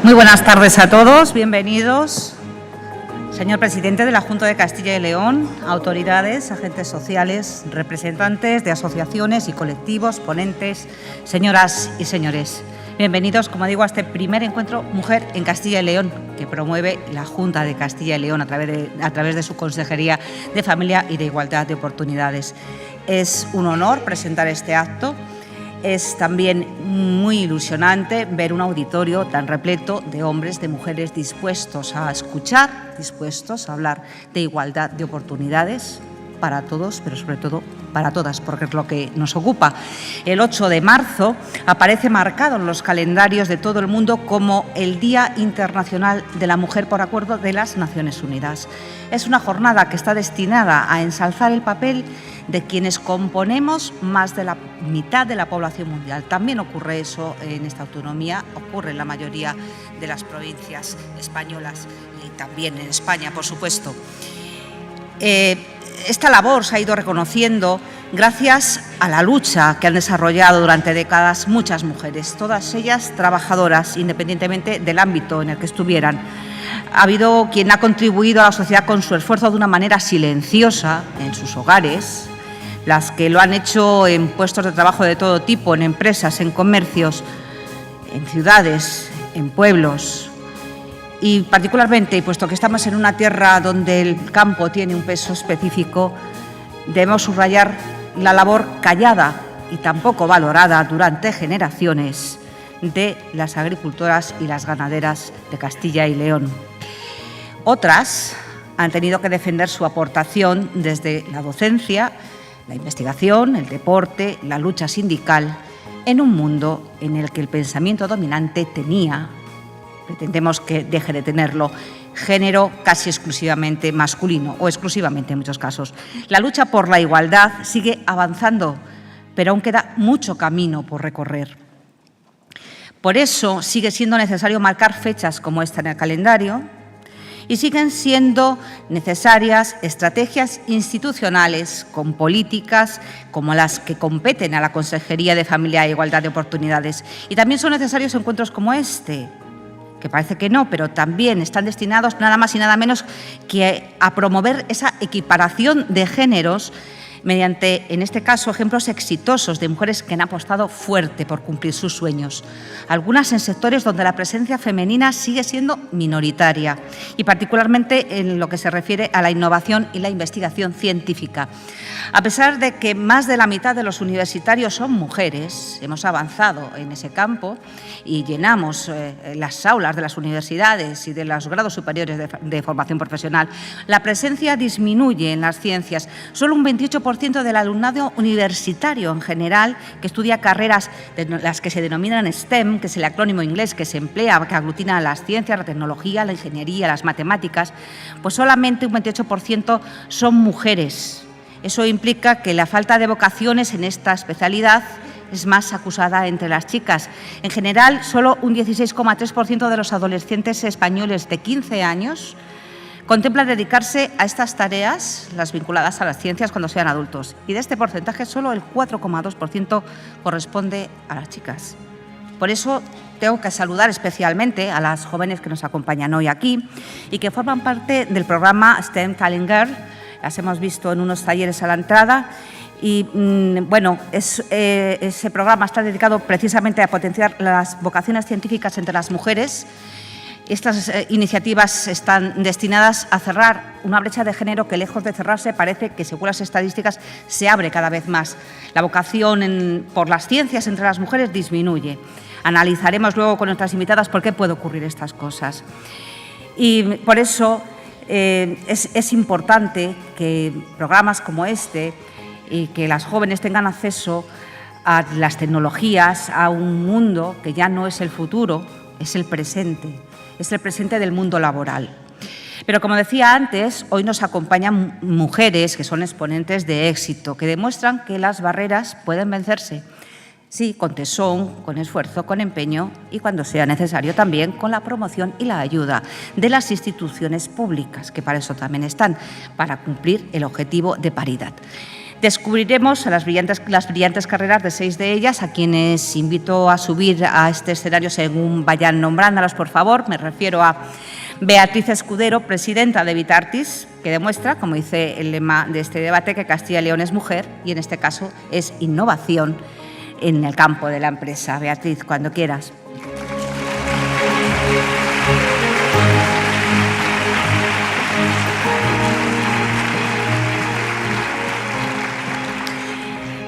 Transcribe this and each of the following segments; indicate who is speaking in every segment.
Speaker 1: Muy buenas tardes a todos, bienvenidos. Señor presidente de la Junta de Castilla y León, autoridades, agentes sociales, representantes de asociaciones y colectivos, ponentes, señoras y señores. Bienvenidos, como digo, a este primer encuentro Mujer en Castilla y León que promueve la Junta de Castilla y León a través de su Consejería de Familia y de Igualdad de Oportunidades. Es un honor presentar este acto. Es también muy ilusionante ver un auditorio tan repleto de hombres, de mujeres dispuestos a escuchar, dispuestos a hablar de igualdad de oportunidades para todos, pero sobre todo para todas, porque es lo que nos ocupa. El 8 de marzo aparece marcado en los calendarios de todo el mundo como el Día Internacional de la Mujer por acuerdo de las Naciones Unidas. Es una jornada que está destinada a ensalzar el papel de quienes componemos más de la mitad de la población mundial. También ocurre eso en esta autonomía, ocurre en la mayoría de las provincias españolas y también en España, por supuesto. Esta labor se ha ido reconociendo gracias a la lucha que han desarrollado durante décadas muchas mujeres, todas ellas trabajadoras, independientemente del ámbito en el que estuvieran. Ha habido quien ha contribuido a la sociedad con su esfuerzo de una manera silenciosa en sus hogares, las que lo han hecho en puestos de trabajo de todo tipo, en empresas, en comercios, en ciudades, en pueblos. Y particularmente, y puesto que estamos en una tierra donde el campo tiene un peso específico, debemos subrayar la labor callada y tampoco valorada durante generaciones de las agricultoras y las ganaderas de Castilla y León. Otras han tenido que defender su aportación desde la docencia, la investigación, el deporte, la lucha sindical, en un mundo en el que el pensamiento dominante tenía, pretendemos que deje de tenerlo, género casi exclusivamente masculino o exclusivamente en muchos casos. La lucha por la igualdad sigue avanzando, pero aún queda mucho camino por recorrer. Por eso sigue siendo necesario marcar fechas como esta en el calendario y siguen siendo necesarias estrategias institucionales con políticas como las que competen a la Consejería de Familia e Igualdad de Oportunidades. Y también son necesarios encuentros como este, que parece que no, pero también están destinados nada más y nada menos que a promover esa equiparación de géneros mediante, en este caso, ejemplos exitosos de mujeres que han apostado fuerte por cumplir sus sueños. Algunas en sectores donde la presencia femenina sigue siendo minoritaria y particularmente en lo que se refiere a la innovación y la investigación científica. A pesar de que más de la mitad de los universitarios son mujeres, hemos avanzado en ese campo y llenamos las aulas de las universidades y de los grados superiores de formación profesional. La presencia disminuye en las ciencias. Solo un 28% del alumnado universitario en general que estudia carreras de las que se denominan STEM, que es el acrónimo inglés que se emplea, que aglutina las ciencias, la tecnología, la ingeniería, las matemáticas, pues solamente un 28% son mujeres. Eso implica que la falta de vocaciones en esta especialidad es más acusada entre las chicas. En general, solo un 16,3% de los adolescentes españoles de 15 años contemplan dedicarse a estas tareas, las vinculadas a las ciencias, cuando sean adultos. Y de este porcentaje, solo el 4,2% corresponde a las chicas. Por eso tengo que saludar especialmente a las jóvenes que nos acompañan hoy aquí y que forman parte del programa STEM Talent Girl. Las hemos visto en unos talleres a la entrada. Y bueno, ese programa está dedicado precisamente a potenciar las vocaciones científicas entre las mujeres. Estas iniciativas están destinadas a cerrar una brecha de género que, lejos de cerrarse, parece que, según las estadísticas, se abre cada vez más. La vocación por las ciencias entre las mujeres disminuye. Analizaremos luego con nuestras invitadas por qué puede ocurrir estas cosas. Y por eso es importante que programas como este y que las jóvenes tengan acceso a las tecnologías, a un mundo que ya no es el futuro, es el presente del mundo laboral. Pero, como decía antes, hoy nos acompañan mujeres que son exponentes de éxito, que demuestran que las barreras pueden vencerse, sí, con tesón, con esfuerzo, con empeño y, cuando sea necesario, también con la promoción y la ayuda de las instituciones públicas, que para eso también están, para cumplir el objetivo de paridad. Descubriremos las brillantes carreras de 6 de ellas, a quienes invito a subir a este escenario según vayan nombrándolas, por favor. Me refiero a Beatriz Escudero, presidenta de Vitartis, que demuestra, como dice el lema de este debate, que Castilla y León es mujer y en este caso es innovación en el campo de la empresa. Beatriz, cuando quieras.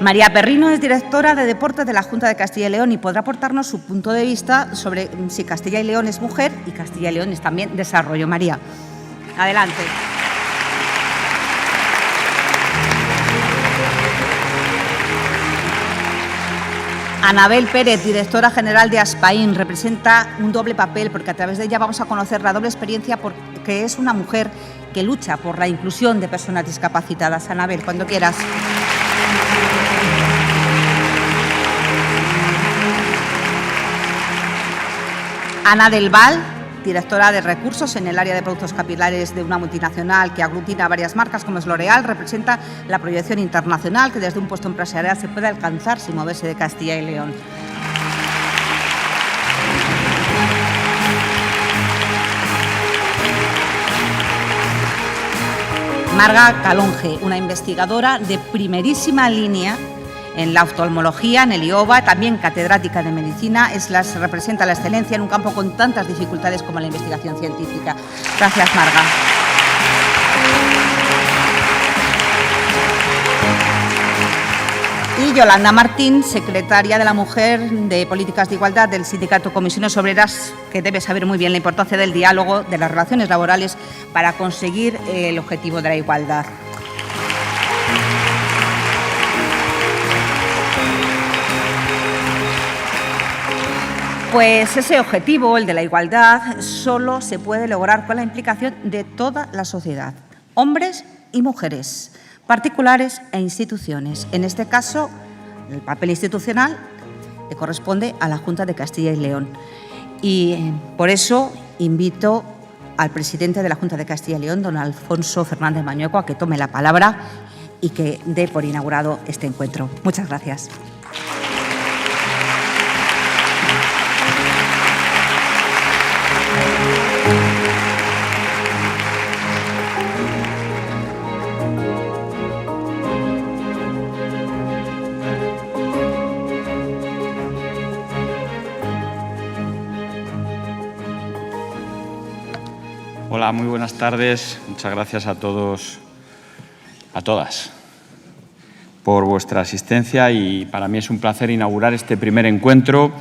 Speaker 1: María Perrino es directora de Deportes de la Junta de Castilla y León y podrá aportarnos su punto de vista sobre si Castilla y León es mujer y Castilla y León es también desarrollo. María, adelante. Anabel Pérez, directora general de Aspain, representa un doble papel porque a través de ella vamos a conocer la doble experiencia porque es una mujer que lucha por la inclusión de personas discapacitadas. Anabel, cuando quieras. Ana del Val, directora de recursos en el área de productos capilares de una multinacional que aglutina varias marcas como es L'Oréal, representa la proyección internacional que desde un puesto empresarial se puede alcanzar sin moverse de Castilla y León. Marga Calonge, una investigadora de primerísima línea en la oftalmología, en el IOBA, también catedrática de medicina, representa la excelencia en un campo con tantas dificultades como la investigación científica. Gracias, Marga. Y Yolanda Martín, secretaria de la Mujer de Políticas de Igualdad del Sindicato Comisiones Obreras, que debe saber muy bien la importancia del diálogo, de las relaciones laborales para conseguir el objetivo de la igualdad. Pues ese objetivo, el de la igualdad, solo se puede lograr con la implicación de toda la sociedad, hombres y mujeres, particulares e instituciones. En este caso, el papel institucional le corresponde a la Junta de Castilla y León. Y por eso invito al presidente de la Junta de Castilla y León, don Alfonso Fernández Mañueco, a que tome la palabra y que dé por inaugurado este encuentro. Muchas gracias.
Speaker 2: Hola, muy buenas tardes. Muchas gracias a todos, a todas, por vuestra asistencia y para mí es un placer inaugurar este primer encuentro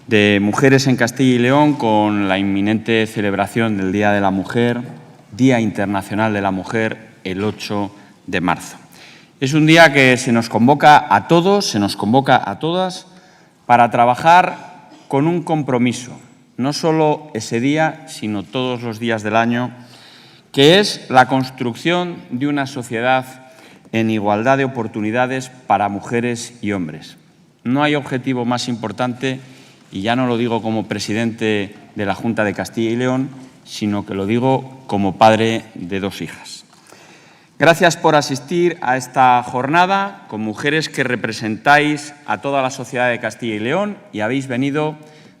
Speaker 2: de mujeres en Castilla y León con la inminente celebración del Día de la Mujer, Día Internacional de la Mujer, el 8 de marzo. Es un día que se nos convoca a todos, se nos convoca a todas para trabajar con un compromiso, no solo ese día, sino todos los días del año, que es la construcción de una sociedad en igualdad de oportunidades para mujeres y hombres. No hay objetivo más importante, y ya no lo digo como presidente de la Junta de Castilla y León, sino que lo digo como padre de 2 hijas. Gracias por asistir a esta jornada con mujeres que representáis a toda la sociedad de Castilla y León y habéis venido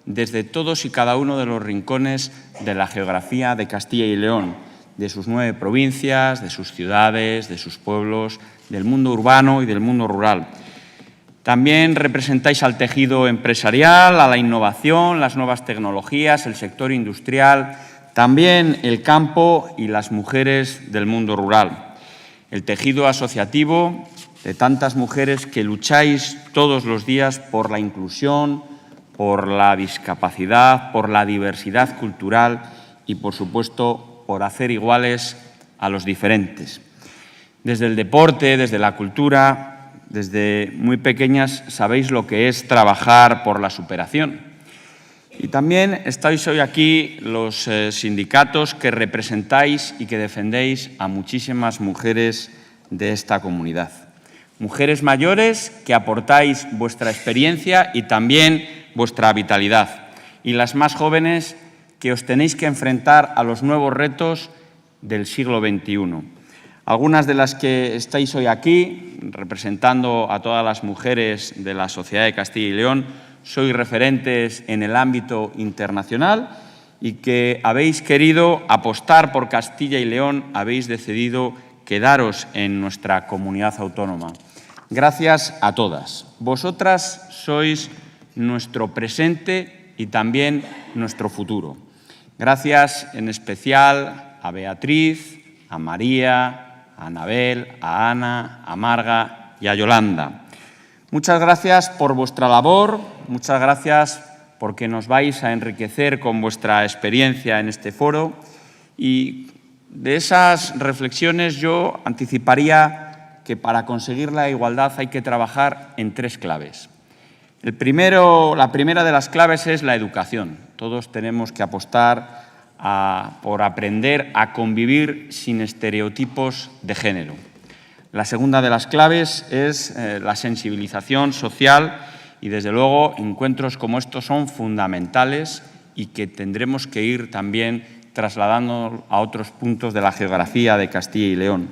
Speaker 2: desde todos y cada uno de los rincones de la geografía de Castilla y León, de sus 9 provincias, de sus ciudades, de sus pueblos, del mundo urbano y del mundo rural. También representáis al tejido empresarial, a la innovación, las nuevas tecnologías, el sector industrial, también el campo y las mujeres del mundo rural. El tejido asociativo de tantas mujeres que lucháis todos los días por la inclusión, por la discapacidad, por la diversidad cultural y, por supuesto, por hacer iguales a los diferentes. Desde el deporte, desde la cultura, desde muy pequeñas sabéis lo que es trabajar por la superación. Y también estáis hoy aquí los sindicatos que representáis y que defendéis a muchísimas mujeres de esta comunidad. Mujeres mayores que aportáis vuestra experiencia y también vuestra vitalidad, y las más jóvenes que os tenéis que enfrentar a los nuevos retos del siglo XXI. Algunas de las que estáis hoy aquí representando a todas las mujeres de la sociedad de Castilla y León, sois referentes en el ámbito internacional y que habéis querido apostar por Castilla y León, habéis decidido quedaros en nuestra comunidad autónoma. Gracias a todas. Vosotras sois nuestro presente y también nuestro futuro. Gracias en especial a Beatriz, a María, a Anabel, a Ana, a Marga y a Yolanda. Muchas gracias por vuestra labor, muchas gracias porque nos vais a enriquecer con vuestra experiencia en este foro, y de esas reflexiones yo anticiparía que para conseguir la igualdad hay que trabajar en 3 claves. La primera de las claves es la educación. Todos tenemos que apostar por aprender a convivir sin estereotipos de género. La segunda de las claves es la sensibilización social y, desde luego, encuentros como estos son fundamentales y que tendremos que ir también trasladando a otros puntos de la geografía de Castilla y León.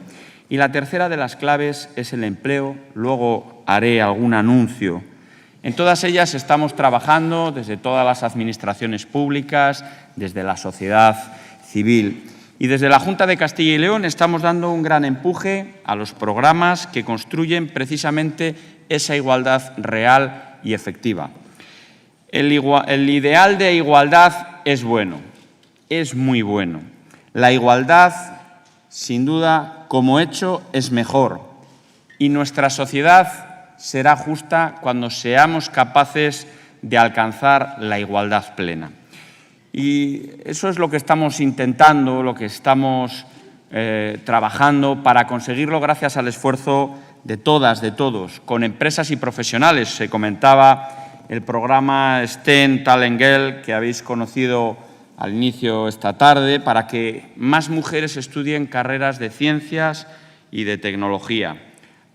Speaker 2: Y la tercera de las claves es el empleo. Luego haré algún anuncio. En todas ellas estamos trabajando desde todas las administraciones públicas, desde la sociedad civil. Y desde la Junta de Castilla y León estamos dando un gran empuje a los programas que construyen precisamente esa igualdad real y efectiva. El ideal de igualdad es bueno, es muy bueno. La igualdad, sin duda, como hecho, es mejor. Y nuestra sociedad será justa cuando seamos capaces de alcanzar la igualdad plena. Y eso es lo que estamos intentando, lo que estamos trabajando para conseguirlo gracias al esfuerzo de todas, de todos, con empresas y profesionales. Se comentaba el programa STEM Talent Girl que habéis conocido al inicio esta tarde, para que más mujeres estudien carreras de ciencias y de tecnología.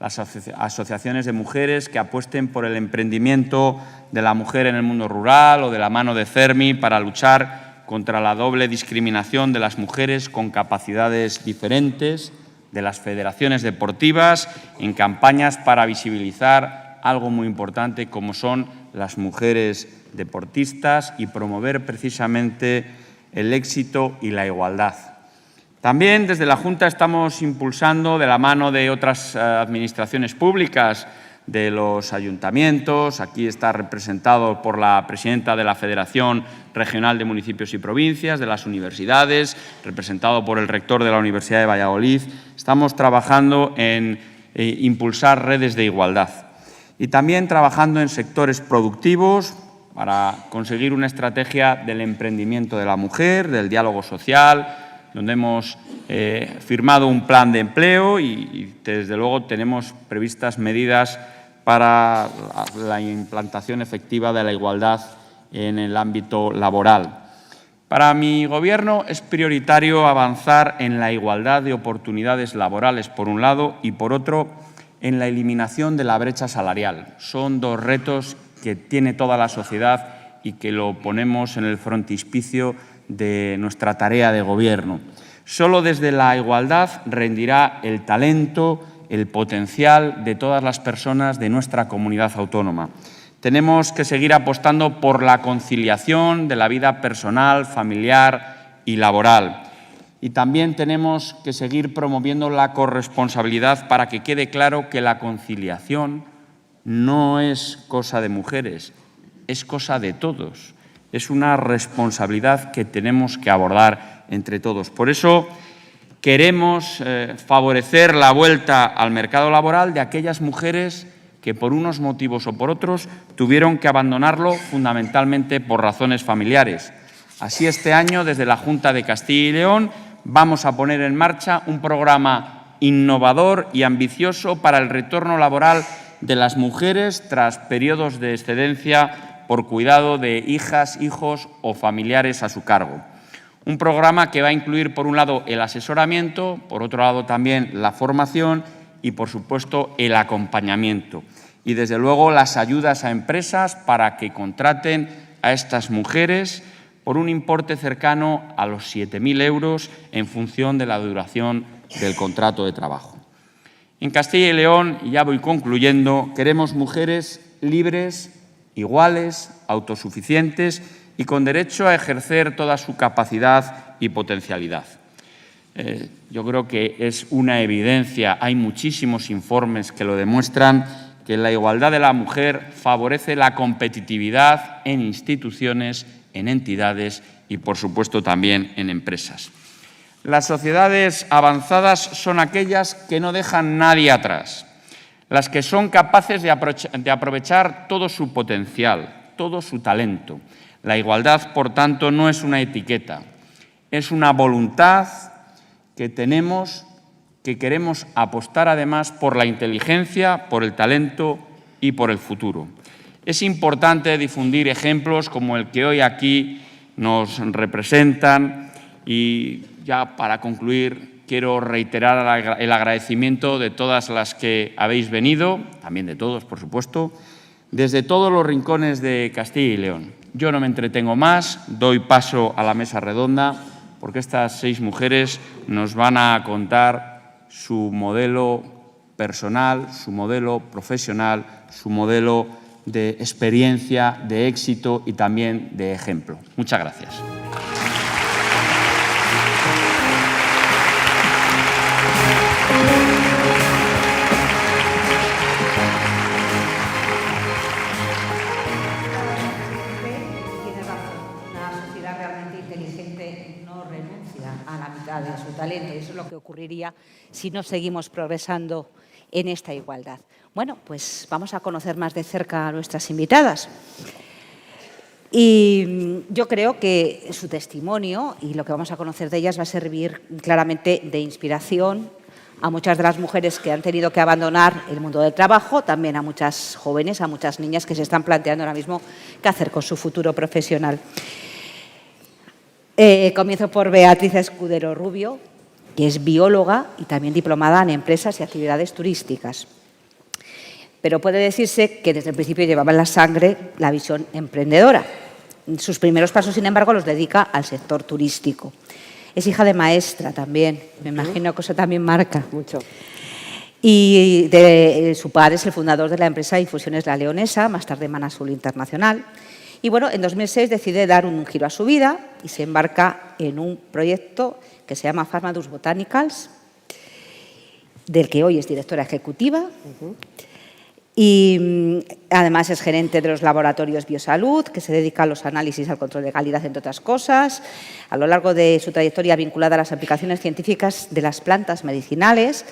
Speaker 2: Las asociaciones de mujeres que apuesten por el emprendimiento de la mujer en el mundo rural, o de la mano de CERMI para luchar contra la doble discriminación de las mujeres con capacidades diferentes, de las federaciones deportivas en campañas para visibilizar algo muy importante como son las mujeres deportistas y promover precisamente el éxito y la igualdad. También desde la Junta estamos impulsando, de la mano de otras administraciones públicas, de los ayuntamientos, aquí está representado por la presidenta de la Federación Regional de Municipios y Provincias, de las universidades, representado por el rector de la Universidad de Valladolid. Estamos trabajando en impulsar redes de igualdad y también trabajando en sectores productivos para conseguir una estrategia del emprendimiento de la mujer, del diálogo social, donde hemos firmado un plan de empleo y desde luego tenemos previstas medidas para la implantación efectiva de la igualdad en el ámbito laboral. Para mi Gobierno es prioritario avanzar en la igualdad de oportunidades laborales, por un lado, y por otro, en la eliminación de la brecha salarial. Son 2 retos que tiene toda la sociedad y que lo ponemos en el frontispicio de nuestra tarea de Gobierno. Solo desde la igualdad rendirá el talento, el potencial de todas las personas de nuestra comunidad autónoma. Tenemos que seguir apostando por la conciliación de la vida personal, familiar y laboral. Y también tenemos que seguir promoviendo la corresponsabilidad para que quede claro que la conciliación no es cosa de mujeres, es cosa de todos. Es una responsabilidad que tenemos que abordar entre todos. Por eso queremos favorecer la vuelta al mercado laboral de aquellas mujeres que por unos motivos o por otros tuvieron que abandonarlo fundamentalmente por razones familiares. Así, este año, desde la Junta de Castilla y León, vamos a poner en marcha un programa innovador y ambicioso para el retorno laboral de las mujeres tras periodos de excedencia por cuidado de hijas, hijos o familiares a su cargo. Un programa que va a incluir, por un lado, el asesoramiento, por otro lado, también la formación y, por supuesto, el acompañamiento. Y, desde luego, las ayudas a empresas para que contraten a estas mujeres por un importe cercano a los 7.000 euros en función de la duración del contrato de trabajo. En Castilla y León, y ya voy concluyendo, queremos mujeres libres, iguales, autosuficientes y con derecho a ejercer toda su capacidad y potencialidad. Yo creo que es una evidencia, hay muchísimos informes que lo demuestran, que la igualdad de la mujer favorece la competitividad en instituciones, en entidades y, por supuesto, también en empresas. Las sociedades avanzadas son aquellas que no dejan nadie atrás, las que son capaces de aprovechar todo su potencial, todo su talento. La igualdad, por tanto, no es una etiqueta, es una voluntad que tenemos, que queremos apostar además por la inteligencia, por el talento y por el futuro. Es importante difundir ejemplos como el que hoy aquí nos representan y ya para concluir quiero reiterar el agradecimiento de todas las que habéis venido, también de todos, por supuesto, desde todos los rincones de Castilla y León. Yo no me entretengo más, doy paso a la mesa redonda porque estas 6 mujeres nos van a contar su modelo personal, su modelo profesional, su modelo de experiencia, de éxito y también de ejemplo. Muchas gracias.
Speaker 1: De su talento, y eso es lo que ocurriría si no seguimos progresando en esta igualdad. Bueno, pues vamos a conocer más de cerca a nuestras invitadas. Y yo creo que su testimonio y lo que vamos a conocer de ellas va a servir claramente de inspiración a muchas de las mujeres que han tenido que abandonar el mundo del trabajo, también a muchas jóvenes, a muchas niñas que se están planteando ahora mismo qué hacer con su futuro profesional. Comienzo por Beatriz Escudero Rubio, que es bióloga y también diplomada en empresas y actividades turísticas. Pero puede decirse que desde el principio llevaba en la sangre la visión emprendedora. Sus primeros pasos, sin embargo, los dedica al sector turístico. Es hija de maestra también, me imagino que eso también marca.
Speaker 3: Mucho.
Speaker 1: Y su padre es el fundador de la empresa Infusiones La Leonesa, más tarde Manazul Internacional. Y bueno, en 2006 decide dar un giro a su vida y se embarca en un proyecto que se llama Pharmadus Botanicals, del que hoy es directora ejecutiva. Y además es gerente de los laboratorios Biosalud, que se dedica a los análisis, al control de calidad, entre otras cosas. A lo largo de su trayectoria vinculada a las aplicaciones científicas de las plantas medicinales,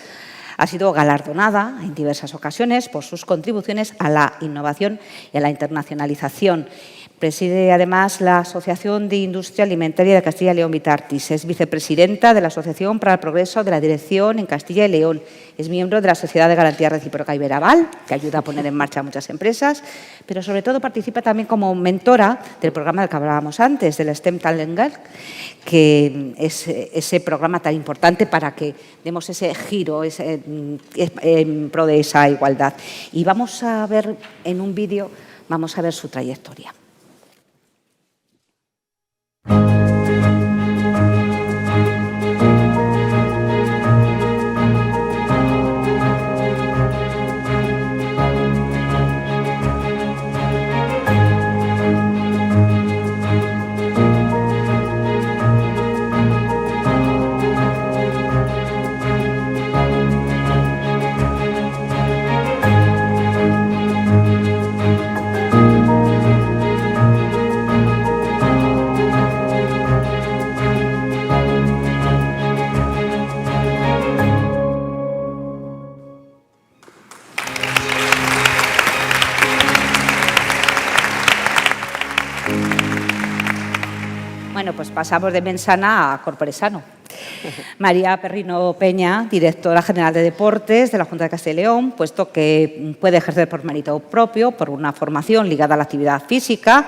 Speaker 1: ha sido galardonada en diversas ocasiones por sus contribuciones a la innovación y a la internacionalización. Preside además la Asociación de Industria Alimentaria de Castilla y León, Vitartis. Es vicepresidenta de la Asociación para el Progreso de la Dirección en Castilla y León. Es miembro de la Sociedad de Garantía Recíproca Iberaval, que ayuda a poner en marcha a muchas empresas, pero sobre todo participa también como mentora del programa del que hablábamos antes, del STEM Talent Girl, que es ese programa tan importante para que demos ese giro en pro de esa igualdad. Y vamos a ver en un vídeo, vamos a ver su trayectoria. Bueno, pues pasamos de mensana a corporesano. María Perrino Peña, directora general de Deportes de la Junta de Castilla y León, puesto que puede ejercer por mérito propio, por una formación ligada a la actividad física,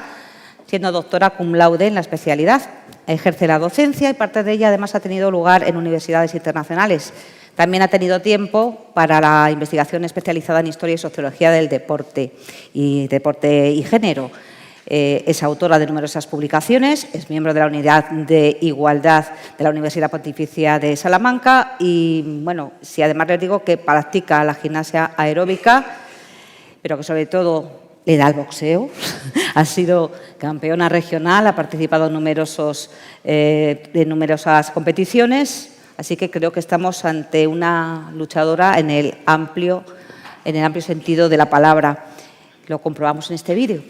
Speaker 1: siendo doctora cum laude en la especialidad. Ejerce la docencia y parte de ella además ha tenido lugar en universidades internacionales. También ha tenido tiempo para la investigación especializada en historia y sociología del deporte y género. Es autora de numerosas publicaciones, es miembro de la Unidad de Igualdad de la Universidad Pontificia de Salamanca y, bueno, si además les digo que practica la gimnasia aeróbica, pero que sobre todo le da al boxeo. Ha sido campeona regional, ha participado en numerosas competiciones, así que creo que estamos ante una luchadora en el amplio sentido de la palabra. Lo comprobamos en este vídeo.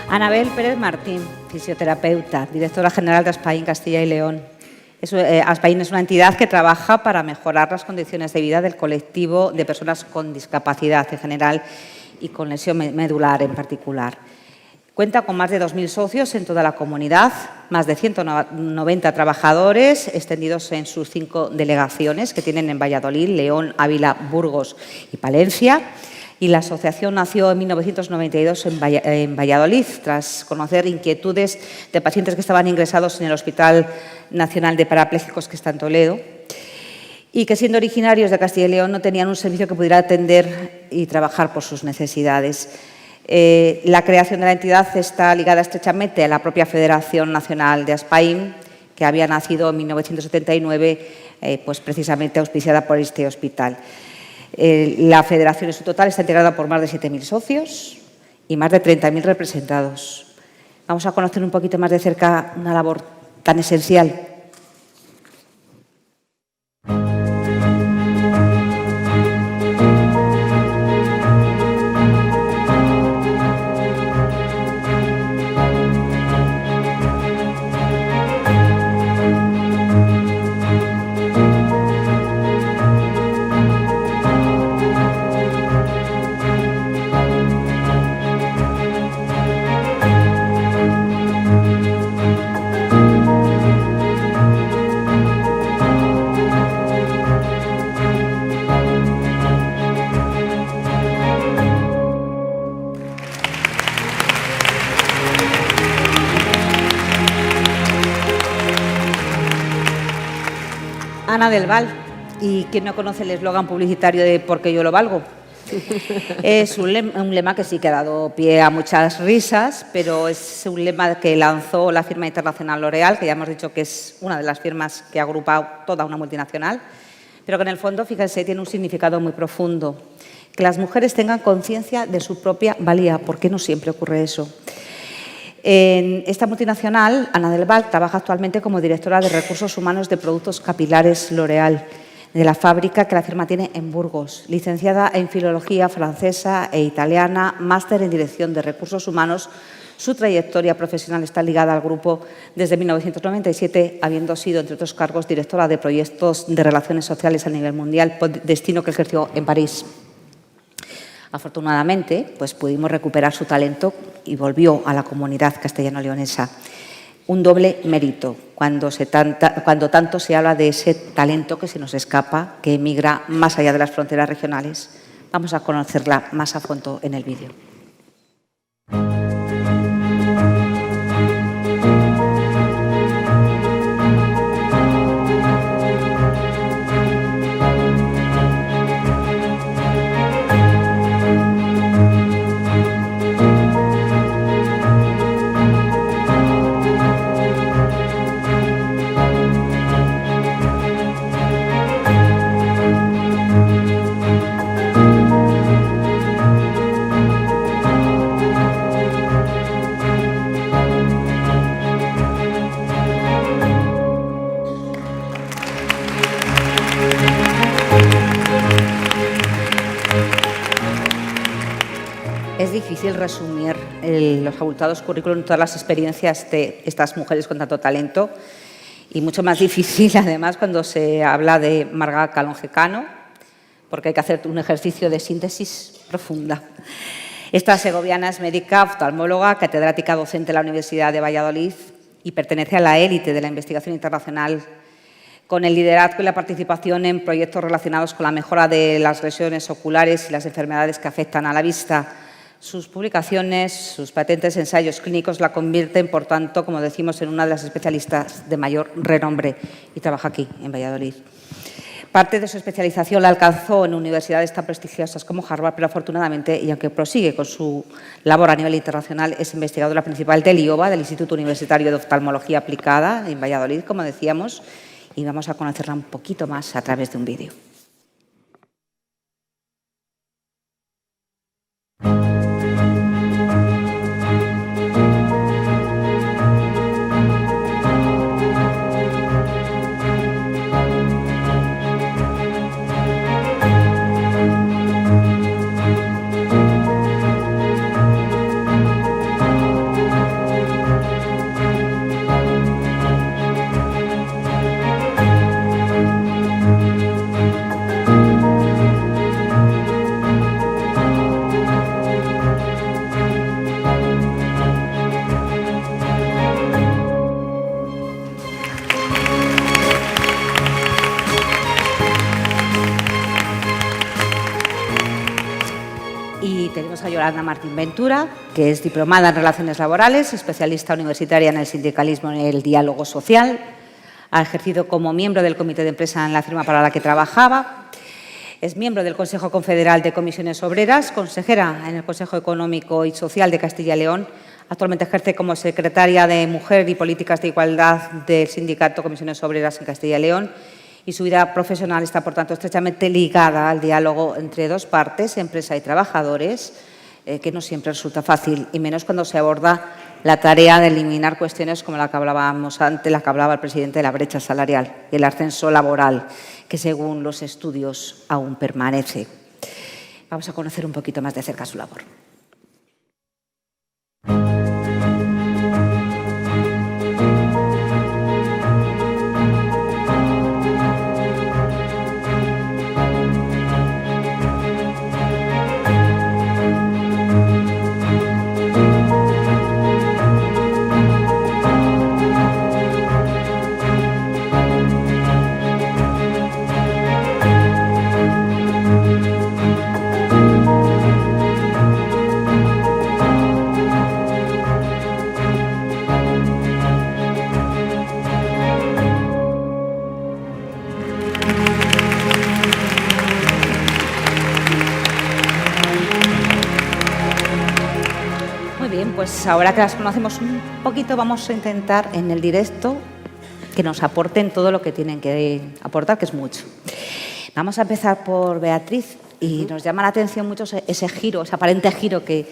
Speaker 1: Anabel Pérez Martín, fisioterapeuta, directora general de Aspain Castilla y León. Aspain es una entidad que trabaja para mejorar las condiciones de vida del colectivo de personas con discapacidad en general y con lesión medular en particular. Cuenta con más de 2.000 socios en toda la comunidad, más de 190 trabajadores extendidos en sus 5 delegaciones que tienen en Valladolid, León, Ávila, Burgos y Palencia. Y la asociación nació en 1992 en Valladolid, tras conocer inquietudes de pacientes que estaban ingresados en el Hospital Nacional de Parapléjicos que está en Toledo y que, siendo originarios de Castilla y León, no tenían un servicio que pudiera atender y trabajar por sus necesidades. La creación de la entidad está ligada estrechamente a la propia Federación Nacional de Aspain, que había nacido en 1979, pues precisamente auspiciada por este hospital. La federación en su total está integrada por más de 7.000 socios y más de 30.000 representados. Vamos a conocer un poquito más de cerca una labor tan esencial. Ana del Val, y quien no conoce el eslogan publicitario de "Porque yo lo valgo". Es un lema que sí que ha dado pie a muchas risas, pero es un lema que lanzó la firma internacional L'Oréal, que ya hemos dicho que es una de las firmas que ha agrupado toda una multinacional, pero que en el fondo, fíjense, tiene un significado muy profundo. Que las mujeres tengan conciencia de su propia valía. ¿Por qué no siempre ocurre eso? En esta multinacional, Ana del Val trabaja actualmente como directora de Recursos Humanos de Productos Capilares L'Oréal, de la fábrica que la firma tiene en Burgos. Licenciada en Filología francesa e italiana, máster en Dirección de Recursos Humanos, su trayectoria profesional está ligada al grupo desde 1997, habiendo sido, entre otros cargos, directora de proyectos de relaciones sociales a nivel mundial, destino que ejerció en París. Afortunadamente, pues pudimos recuperar su talento y volvió a la comunidad castellano-leonesa. Un doble mérito cuando tanto se habla de ese talento que se nos escapa, que emigra más allá de las fronteras regionales. Vamos a conocerla más a fondo en el vídeo. Es difícil resumir los abultados currículum, todas las experiencias de estas mujeres con tanto talento, y mucho más difícil, además, cuando se habla de Marga Calonge-Cano, porque hay que hacer un ejercicio de síntesis profunda. Esta segoviana es médica, oftalmóloga, catedrática docente en la Universidad de Valladolid y pertenece a la élite de la investigación internacional, con el liderazgo y la participación en proyectos relacionados con la mejora de las lesiones oculares y las enfermedades que afectan a la vista. Sus publicaciones, sus patentes, ensayos clínicos la convierten, por tanto, como decimos, en una de las especialistas de mayor renombre, y trabaja aquí, en Valladolid. Parte de su especialización la alcanzó en universidades tan prestigiosas como Harvard, pero afortunadamente, y aunque prosigue con su labor a nivel internacional, es investigadora principal del IOVA, del Instituto Universitario de Oftalmología Aplicada, en Valladolid, como decíamos, y vamos a conocerla un poquito más a través de un vídeo. Y tenemos a Yolanda Martín Ventura, que es diplomada en Relaciones Laborales, especialista universitaria en el sindicalismo y el diálogo social. Ha ejercido como miembro del comité de empresa en la firma para la que trabajaba. Es miembro del Consejo Confederal de Comisiones Obreras, consejera en el Consejo Económico y Social de Castilla y León. Actualmente ejerce como secretaria de Mujer y Políticas de Igualdad del Sindicato Comisiones Obreras en Castilla y León. Y su vida profesional está, por tanto, estrechamente ligada al diálogo entre dos partes, empresa y trabajadores, que no siempre resulta fácil, y menos cuando se aborda la tarea de eliminar cuestiones como la que hablábamos antes, la que hablaba el presidente, de la brecha salarial y el ascenso laboral, que según los estudios aún permanece. Vamos a conocer un poquito más de cerca su labor. Pues ahora que las conocemos un poquito, vamos a intentar en el directo que nos aporten todo lo que tienen que aportar, que es mucho. Vamos a empezar por Beatriz, y nos llama la atención mucho ese giro, ese aparente giro que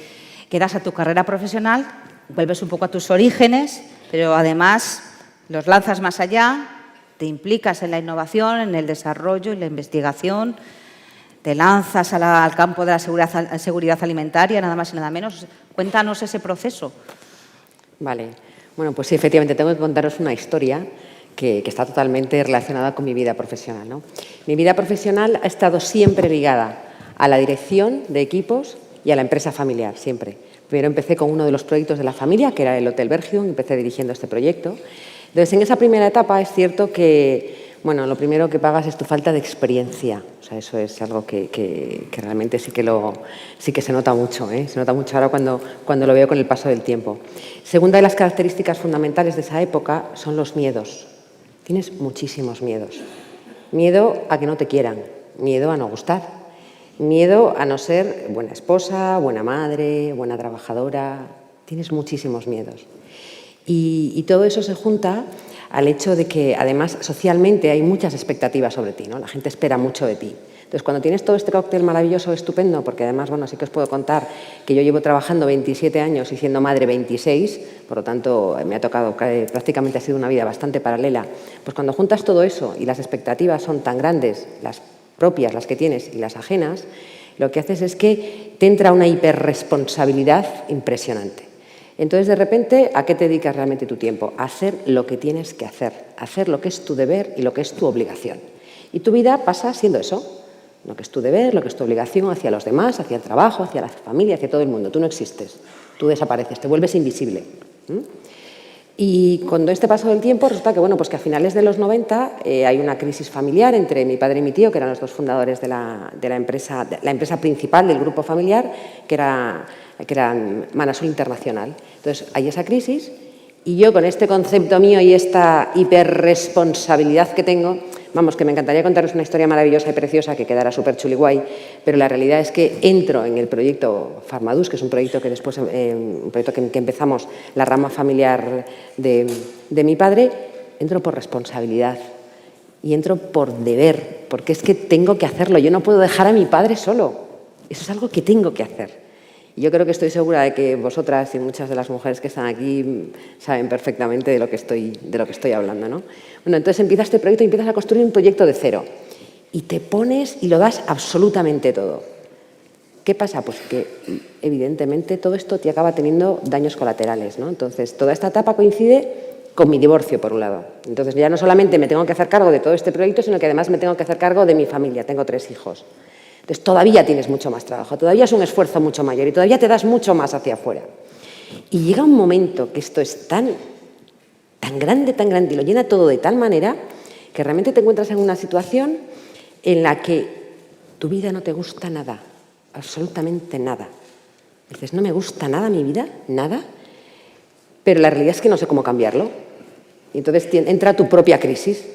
Speaker 1: das a tu carrera profesional. Vuelves un poco a tus orígenes, pero además los lanzas más allá, te implicas en la innovación, en el desarrollo, en la investigación, te lanzas al campo de la seguridad alimentaria, nada más y nada menos. Cuéntanos ese proceso.
Speaker 3: Vale. Bueno, pues sí, efectivamente, tengo que contaros una historia que está totalmente relacionada con mi vida profesional, ¿no? Mi vida profesional ha estado siempre ligada a la dirección de equipos y a la empresa familiar, siempre. Primero empecé con uno de los proyectos de la familia, que era el Hotel Bergium, empecé dirigiendo este proyecto. Entonces, en esa primera etapa es cierto que, bueno, lo primero que pagas es tu falta de experiencia. O sea, eso es algo que realmente sí que se nota mucho, ¿eh? Se nota mucho ahora cuando lo veo con el paso del tiempo. Segunda de las características fundamentales de esa época son los miedos. Tienes muchísimos miedos. Miedo a que no te quieran, miedo a no gustar, miedo a no ser buena esposa, buena madre, buena trabajadora. Tienes muchísimos miedos. Y todo eso se junta al hecho de que, además, socialmente hay muchas expectativas sobre ti, ¿no? La gente espera mucho de ti. Entonces, cuando tienes todo este cóctel maravilloso, estupendo, porque además, bueno, sí que os puedo contar que yo llevo trabajando 27 años y siendo madre 26, por lo tanto, me ha tocado, prácticamente ha sido una vida bastante paralela. Pues cuando juntas todo eso y las expectativas son tan grandes, las propias, las que tienes y las ajenas, lo que haces es que te entra una hiperresponsabilidad impresionante. Entonces, de repente, ¿a qué te dedicas realmente tu tiempo? A hacer lo que tienes que hacer lo que es tu deber y lo que es tu obligación. Y tu vida pasa siendo eso, lo que es tu deber, lo que es tu obligación hacia los demás, hacia el trabajo, hacia la familia, hacia todo el mundo. Tú no existes, tú desapareces, te vuelves invisible. Y con este paso del tiempo resulta que, bueno, pues que a finales de los 90 hay una crisis familiar entre mi padre y mi tío, que eran los dos fundadores de la empresa principal del grupo familiar, que era Manasol Internacional. Entonces, hay esa crisis y yo con este concepto mío y esta hiperresponsabilidad que tengo, vamos, que me encantaría contaros una historia maravillosa y preciosa que quedara súper chuli guay, pero la realidad es que entro en el proyecto Farmadús, que es un proyecto que después, que empezamos la rama familiar de mi padre, entro por responsabilidad y entro por deber, porque es que tengo que hacerlo. Yo no puedo dejar a mi padre solo. Eso es algo que tengo que hacer. Y yo creo que estoy segura de que vosotras y muchas de las mujeres que están aquí saben perfectamente de lo que estoy hablando, ¿no? Bueno, entonces empiezas este proyecto y empiezas a construir un proyecto de cero. Y te pones y lo das absolutamente todo. ¿Qué pasa? Pues que evidentemente todo esto te acaba teniendo daños colaterales, ¿no? Entonces, toda esta etapa coincide con mi divorcio, por un lado. Entonces, ya no solamente me tengo que hacer cargo de todo este proyecto, sino que además me tengo que hacer cargo de mi familia. Tengo 3 hijos. Entonces, todavía tienes mucho más trabajo, todavía es un esfuerzo mucho mayor y todavía te das mucho más hacia afuera. Y llega un momento que esto es tan grande y lo llena todo de tal manera que realmente te encuentras en una situación en la que tu vida no te gusta nada, absolutamente nada. Dices, no me gusta nada mi vida, nada, pero la realidad es que no sé cómo cambiarlo. Y entonces entra tu propia crisis,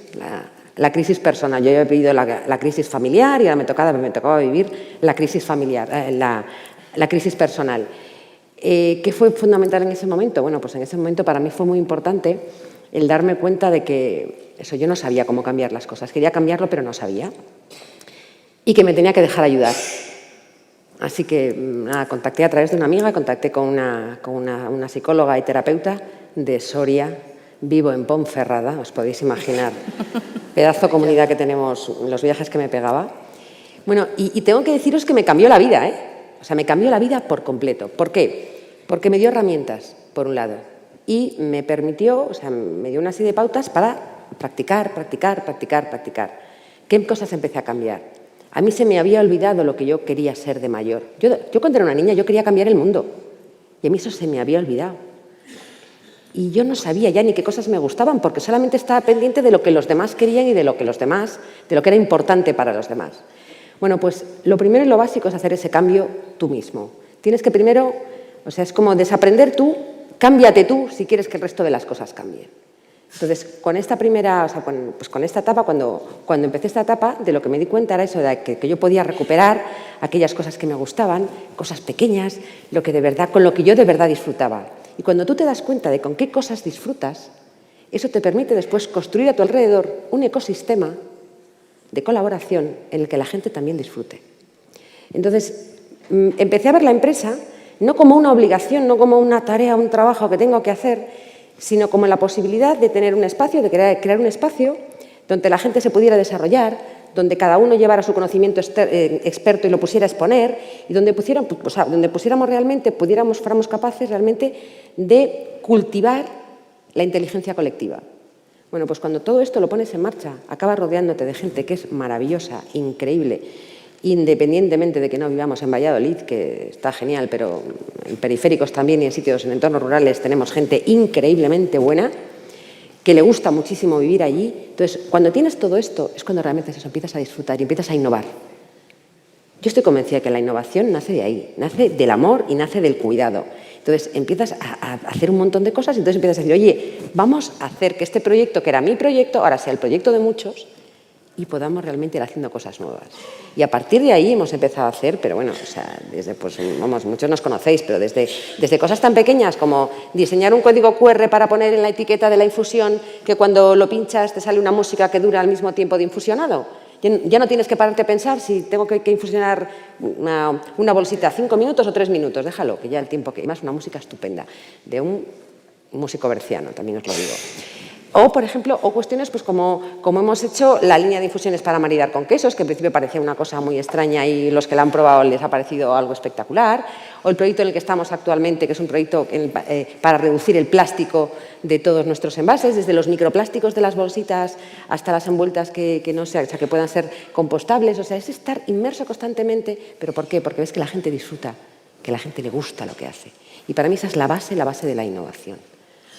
Speaker 3: la crisis personal. Yo he vivido la crisis familiar y ahora me tocaba vivir la crisis familiar, la crisis personal. ¿Qué fue fundamental en ese momento? Bueno, pues en ese momento para mí fue muy importante el darme cuenta de que yo no sabía cómo cambiar las cosas. Quería cambiarlo, pero no sabía. Y que me tenía que dejar ayudar. Así que contacté a través de una amiga, contacté con una psicóloga y terapeuta de Soria. Vivo en Ponferrada, os podéis imaginar. Pedazo comunidad que tenemos, los viajes que me pegaba. Bueno, y tengo que deciros que me cambió la vida, ¿eh? O sea, me cambió la vida por completo. ¿Por qué? Porque me dio herramientas, por un lado, y me permitió, me dio una serie de pautas para practicar. ¿Qué cosas empecé a cambiar? A mí se me había olvidado lo que yo quería ser de mayor. Yo cuando era una niña, yo quería cambiar el mundo, y a mí eso se me había olvidado. Y yo no sabía ya ni qué cosas me gustaban, porque solamente estaba pendiente de lo que los demás querían y de lo que era importante para los demás. Bueno, pues lo primero y lo básico es hacer ese cambio tú mismo. Tienes que primero, es como desaprender tú, cámbiate tú si quieres que el resto de las cosas cambien. Entonces, con esta con esta etapa, cuando empecé esta etapa, de lo que me di cuenta era eso, de que yo podía recuperar aquellas cosas que me gustaban, cosas pequeñas, con lo que yo de verdad disfrutaba. Y cuando tú te das cuenta de con qué cosas disfrutas, eso te permite después construir a tu alrededor un ecosistema de colaboración en el que la gente también disfrute. Entonces, empecé a ver la empresa no como una obligación, no como una tarea, un trabajo que tengo que hacer, sino como la posibilidad de tener un espacio, de crear un espacio donde la gente se pudiera desarrollar, donde cada uno llevara su conocimiento experto y lo pusiera a exponer, y donde fuéramos capaces realmente de cultivar la inteligencia colectiva. Bueno, pues cuando todo esto lo pones en marcha, acabas rodeándote de gente que es maravillosa, increíble, independientemente de que no vivamos en Valladolid, que está genial, pero en periféricos también y en entornos rurales tenemos gente increíblemente buena, que le gusta muchísimo vivir allí. Entonces, cuando tienes todo esto, es cuando realmente empiezas a disfrutar y empiezas a innovar. Yo estoy convencida de que la innovación nace de ahí, nace del amor y nace del cuidado. Entonces, empiezas a hacer un montón de cosas y entonces empiezas a decir, oye, vamos a hacer que este proyecto, que era mi proyecto, ahora sea el proyecto de muchos y podamos realmente ir haciendo cosas nuevas. Y a partir de ahí hemos empezado a hacer, pero bueno, desde, muchos nos conocéis, pero desde cosas tan pequeñas como diseñar un código QR para poner en la etiqueta de la infusión que cuando lo pinchas te sale una música que dura al mismo tiempo de infusionado. Ya no tienes que pararte a pensar si tengo que infusionar una bolsita 5 minutos o 3 minutos, déjalo, que ya el tiempo que... Además, una música estupenda, de un músico berciano, también os lo digo. O, por ejemplo, o cuestiones pues, como hemos hecho la línea de infusiones para maridar con quesos, que en principio parecía una cosa muy extraña y los que la han probado les ha parecido algo espectacular. O el proyecto en el que estamos actualmente, que es un proyecto para reducir el plástico de todos nuestros envases, desde los microplásticos de las bolsitas hasta las envueltas que puedan ser compostables. O sea, es estar inmerso constantemente. ¿Pero por qué? Porque ves que la gente disfruta, que a la gente le gusta lo que hace. Y para mí esa es la base de la innovación.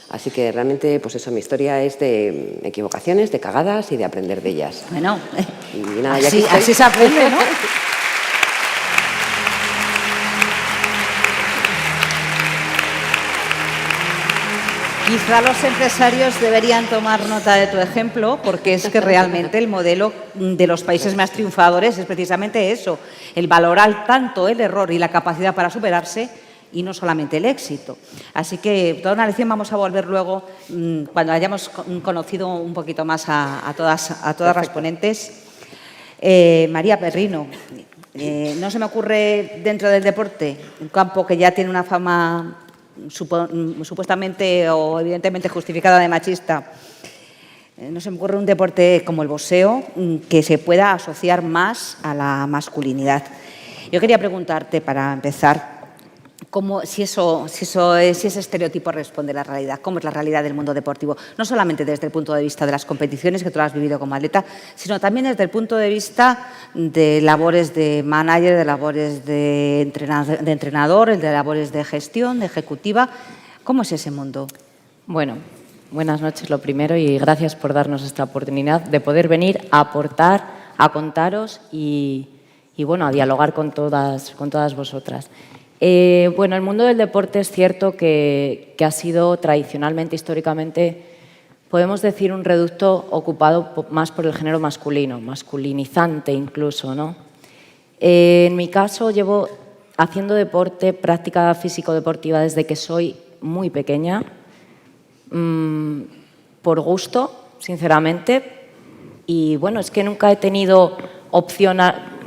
Speaker 3: Así que realmente, pues eso, mi historia es de equivocaciones, de cagadas y de aprender de ellas.
Speaker 1: Bueno,
Speaker 3: y nada,
Speaker 1: así se aprende, ¿no? Quizá los empresarios deberían tomar nota de tu ejemplo, porque es que realmente el modelo de los países más triunfadores es precisamente eso, el valorar tanto el error y la capacidad para superarse y no solamente el éxito. Así que toda una lección vamos a volver luego, cuando hayamos conocido un poquito más a todas las ponentes. María Perrino, no se me ocurre dentro del deporte, un campo que ya tiene una fama supuestamente o evidentemente justificada de machista, no se me ocurre un deporte como el boxeo que se pueda asociar más a la masculinidad. Yo quería preguntarte, para empezar, si ese estereotipo responde a la realidad, cómo es la realidad del mundo deportivo, no solamente desde el punto de vista de las competiciones, que tú has vivido como atleta, sino también desde el punto de vista de labores de manager, de labores de entrenador, de labores de gestión, de ejecutiva. ¿Cómo es ese mundo?
Speaker 4: Bueno, buenas noches lo primero y gracias por darnos esta oportunidad de poder venir a aportar, a contaros y bueno, a dialogar con todas vosotras. Bueno, el mundo del deporte es cierto que ha sido tradicionalmente, históricamente, podemos decir un reducto ocupado más por el género masculino, masculinizante incluso, ¿no? En mi caso llevo haciendo deporte, práctica físico-deportiva desde que soy muy pequeña, por gusto, sinceramente, y bueno, es que nunca he tenido opción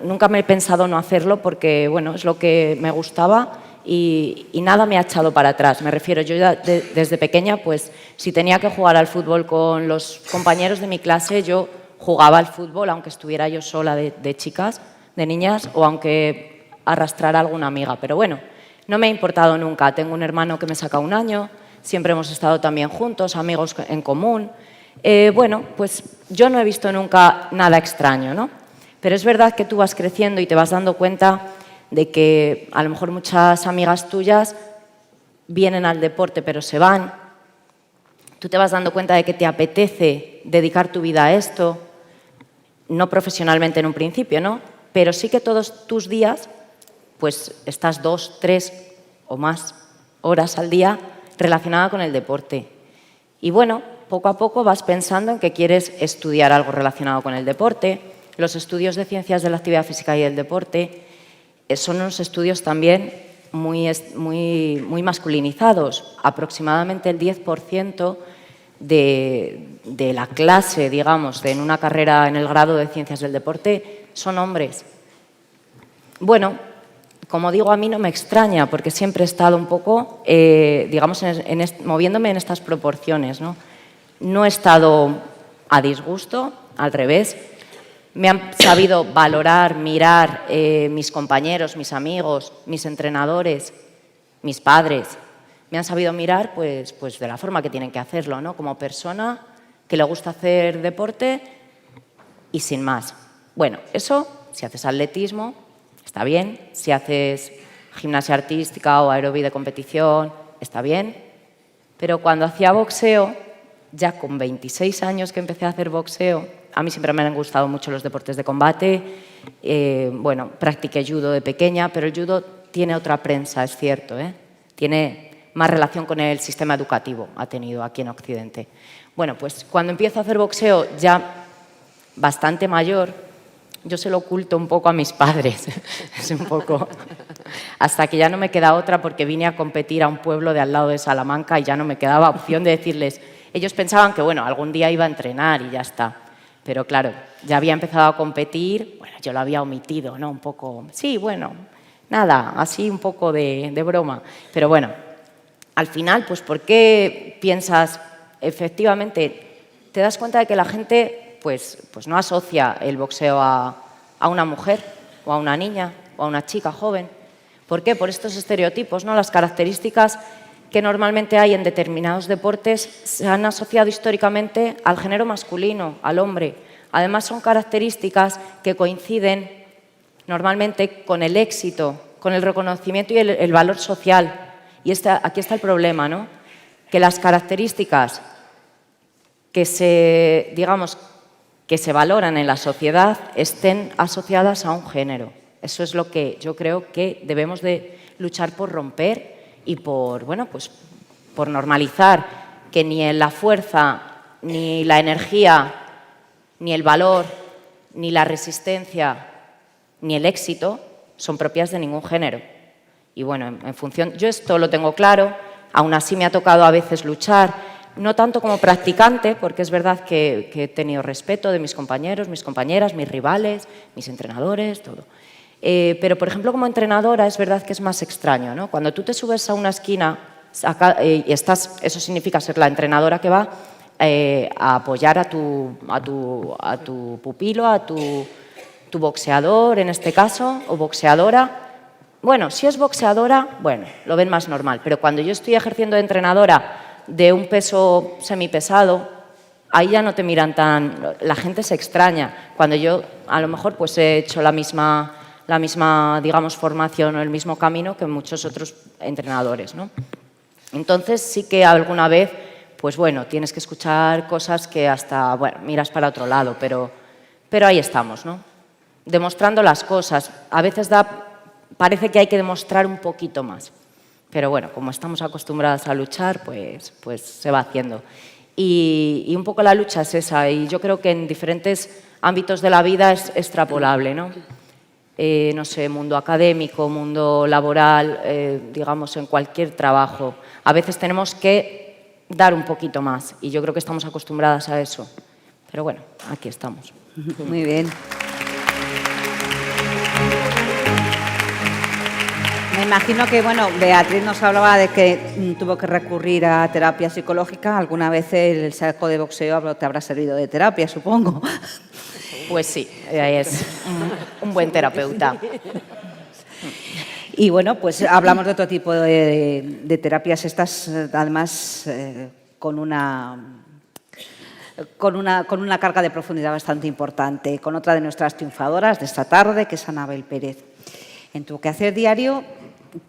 Speaker 4: nunca me he pensado no hacerlo porque, bueno, es lo que me gustaba y nada me ha echado para atrás. Me refiero, yo ya desde pequeña, pues, si tenía que jugar al fútbol con los compañeros de mi clase, yo jugaba al fútbol, aunque estuviera yo sola de chicas, de niñas, o aunque arrastrara a alguna amiga. Pero bueno, no me ha importado nunca. Tengo un hermano que me saca un año, siempre hemos estado también juntos, amigos en común. Bueno, pues yo no he visto nunca nada extraño, ¿no? Pero es verdad que tú vas creciendo y te vas dando cuenta de que a lo mejor muchas amigas tuyas vienen al deporte pero se van. Tú te vas dando cuenta de que te apetece dedicar tu vida a esto, no profesionalmente en un principio, ¿no? Pero sí que todos tus días, pues estás 2, 3 o más horas al día relacionada con el deporte. Y bueno, poco a poco vas pensando en que quieres estudiar algo relacionado con el deporte. Los estudios de ciencias de la actividad física y del deporte son unos estudios también muy masculinizados. Aproximadamente el 10% de la clase, digamos, en una carrera en el grado de ciencias del deporte son hombres. Bueno, como digo, a mí no me extraña porque siempre he estado un poco, digamos, moviéndome en estas proporciones, ¿no? No he estado a disgusto, al revés. Me han sabido valorar, mirar mis compañeros, mis amigos, mis entrenadores, mis padres. Me han sabido mirar pues de la forma que tienen que hacerlo, ¿no? Como persona que le gusta hacer deporte y sin más. Bueno, eso, si haces atletismo, está bien. Si haces gimnasia artística o aeróbic de competición, está bien. Pero cuando hacía boxeo, ya con 26 años que empecé a hacer boxeo, a mí siempre me han gustado mucho los deportes de combate. Bueno, practiqué judo de pequeña, pero el judo tiene otra prensa, es cierto, ¿eh? Tiene más relación con el sistema educativo, ha tenido aquí en Occidente. Bueno, pues cuando empiezo a hacer boxeo ya bastante mayor, yo se lo oculto un poco a mis padres, es un poco... Hasta que ya no me queda otra porque vine a competir a un pueblo de al lado de Salamanca y ya no me quedaba opción de decirles... Ellos pensaban que, bueno, algún día iba a entrenar y ya está. Pero claro, ya había empezado a competir, bueno, yo lo había omitido, ¿no? Un poco, sí, bueno, nada, así un poco de broma. Pero bueno, al final, pues, ¿por qué piensas, efectivamente, te das cuenta de que la gente pues no asocia el boxeo a una mujer o a una niña o a una chica joven. ¿Por qué? Por estos estereotipos, ¿no? Las características que normalmente hay en determinados deportes se han asociado históricamente al género masculino, al hombre. Además, son características que coinciden normalmente con el éxito, con el reconocimiento y el valor social. Y aquí está el problema, ¿no? Que las características que se valoran en la sociedad estén asociadas a un género. Eso es lo que yo creo que debemos de luchar por romper y por normalizar que ni la fuerza, ni la energía, ni el valor, ni la resistencia, ni el éxito son propias de ningún género. Y bueno, en función, yo esto lo tengo claro, aún así me ha tocado a veces luchar, no tanto como practicante, porque es verdad que he tenido respeto de mis compañeros, mis compañeras, mis rivales, mis entrenadores, todo. Pero, por ejemplo, como entrenadora es verdad que es más extraño, ¿no? Cuando tú te subes a una esquina y eso significa ser la entrenadora que va a apoyar a tu pupilo, a tu boxeador en este caso, o boxeadora. Bueno, si es boxeadora, bueno, lo ven más normal, pero cuando yo estoy ejerciendo de entrenadora de un peso semipesado, ahí ya no te miran tan... La gente se extraña. Cuando yo, a lo mejor, pues he hecho la misma, digamos, formación o el mismo camino que muchos otros entrenadores, ¿no? Entonces, sí que alguna vez, pues bueno, tienes que escuchar cosas que hasta, bueno, miras para otro lado, pero ahí estamos, ¿no? Demostrando las cosas. A veces parece que hay que demostrar un poquito más. Pero bueno, como estamos acostumbradas a luchar, pues se va haciendo. Y un poco la lucha es esa, y yo creo que en diferentes ámbitos de la vida es extrapolable, ¿no? No sé, mundo académico, mundo laboral, digamos, en cualquier trabajo. A veces tenemos que dar un poquito más, y yo creo que estamos acostumbradas a eso. Pero bueno, aquí estamos.
Speaker 1: Muy bien. Me imagino que, bueno, Beatriz nos hablaba de que tuvo que recurrir a terapia psicológica. Alguna vez el saco de boxeo te habrá servido de terapia, supongo.
Speaker 4: Pues sí, es un buen terapeuta.
Speaker 1: Y bueno, pues hablamos de otro tipo de terapias, estas además con una carga de profundidad bastante importante, con otra de nuestras triunfadoras de esta tarde, que es Anabel Pérez. En tu quehacer diario,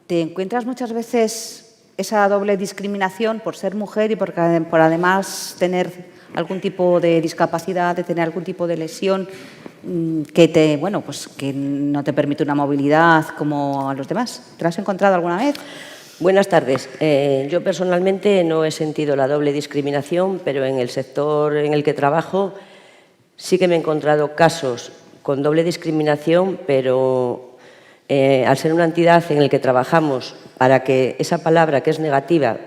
Speaker 1: ¿te encuentras muchas veces esa doble discriminación por ser mujer y por además tener algún tipo de discapacidad, de tener algún tipo de lesión que no te permite una movilidad como a los demás? ¿Te lo has encontrado alguna vez?
Speaker 5: Buenas tardes. Yo personalmente no he sentido la doble discriminación, pero en el sector en el que trabajo sí que me he encontrado casos con doble discriminación, pero al ser una entidad en la que trabajamos para que esa palabra que es negativa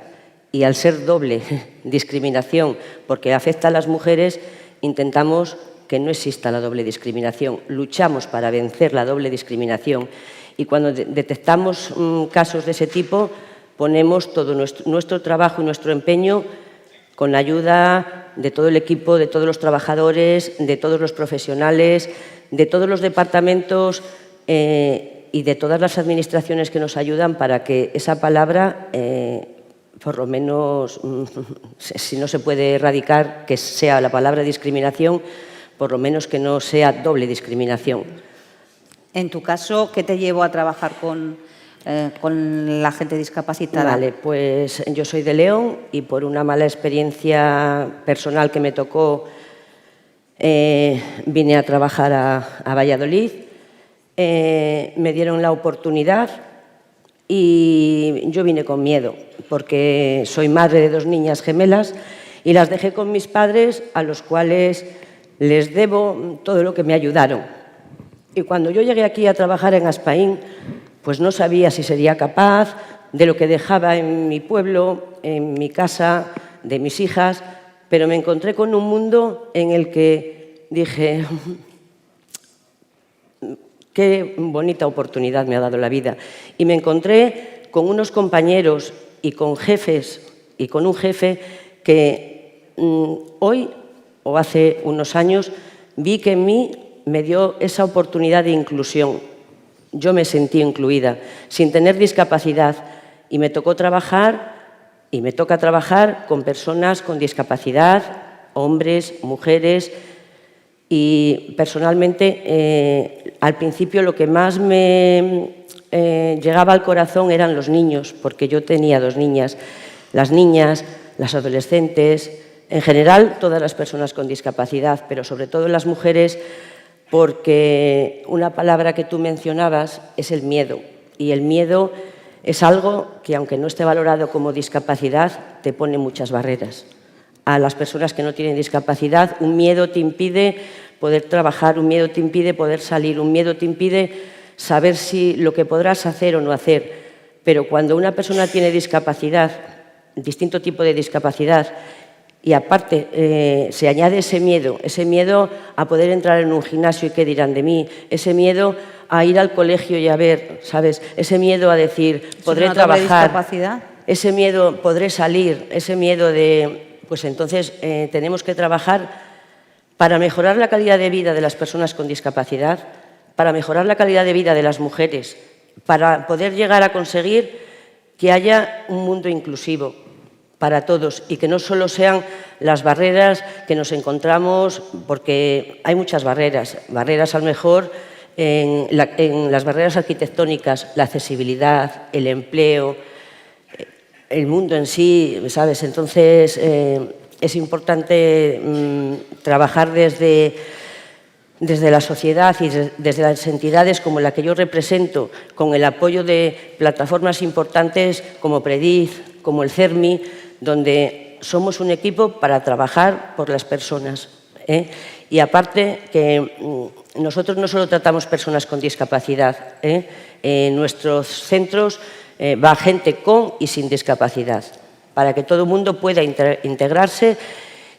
Speaker 5: y al ser doble discriminación porque afecta a las mujeres, intentamos que no exista la doble discriminación. Luchamos para vencer la doble discriminación y cuando detectamos casos de ese tipo ponemos todo nuestro trabajo y nuestro empeño con la ayuda de todo el equipo, de todos los trabajadores, de todos los profesionales, de todos los departamentos y de todas las administraciones que nos ayudan para que esa palabra, por lo menos, si no se puede erradicar, que sea la palabra discriminación, por lo menos que no sea doble discriminación.
Speaker 1: En tu caso, ¿qué te llevó a trabajar con la gente discapacitada?
Speaker 5: Vale, pues yo soy de León y por una mala experiencia personal que me tocó, vine a trabajar a Valladolid. Me dieron la oportunidad y yo vine con miedo porque soy madre de 2 niñas gemelas y las dejé con mis padres, a los cuales les debo todo lo que me ayudaron. Y cuando yo llegué aquí a trabajar en Aspaín, pues no sabía si sería capaz de lo que dejaba en mi pueblo, en mi casa, de mis hijas, pero me encontré con un mundo en el que dije: qué bonita oportunidad me ha dado la vida. Y me encontré con unos compañeros y con jefes, y con un jefe que hoy o hace unos años, vi que en mí me dio esa oportunidad de inclusión. Yo me sentí incluida, sin tener discapacidad, y me tocó trabajar, y me toca trabajar con personas con discapacidad, hombres, mujeres, y personalmente al principio lo que más me llegaba al corazón eran los niños, porque yo tenía 2 niñas, las adolescentes, en general todas las personas con discapacidad, pero sobre todo las mujeres, porque una palabra que tú mencionabas es el miedo, y el miedo es algo que, aunque no esté valorado como discapacidad, te pone muchas barreras. A las personas que no tienen discapacidad, un miedo te impide poder trabajar, un miedo te impide poder salir, un miedo te impide saber si lo que podrás hacer o no hacer. Pero cuando una persona tiene discapacidad, distinto tipo de discapacidad, y aparte se añade ese miedo a poder entrar en un gimnasio y qué dirán de mí, ese miedo a ir al colegio y a ver, ¿sabes? Ese miedo a decir, podré trabajar, ese miedo, podré salir, ese miedo de... Pues entonces tenemos que trabajar para mejorar la calidad de vida de las personas con discapacidad, para mejorar la calidad de vida de las mujeres, para poder llegar a conseguir que haya un mundo inclusivo para todos y que no solo sean las barreras que nos encontramos, porque hay muchas barreras a lo mejor en las barreras arquitectónicas, la accesibilidad, el empleo, el mundo en sí, ¿sabes? Entonces, es importante trabajar desde la sociedad y desde las entidades como la que yo represento, con el apoyo de plataformas importantes como Prediz, como el CERMI, donde somos un equipo para trabajar por las personas. Y aparte que nosotros no solo tratamos personas con discapacidad, en nuestros centros va gente con y sin discapacidad, para que todo el mundo pueda integrarse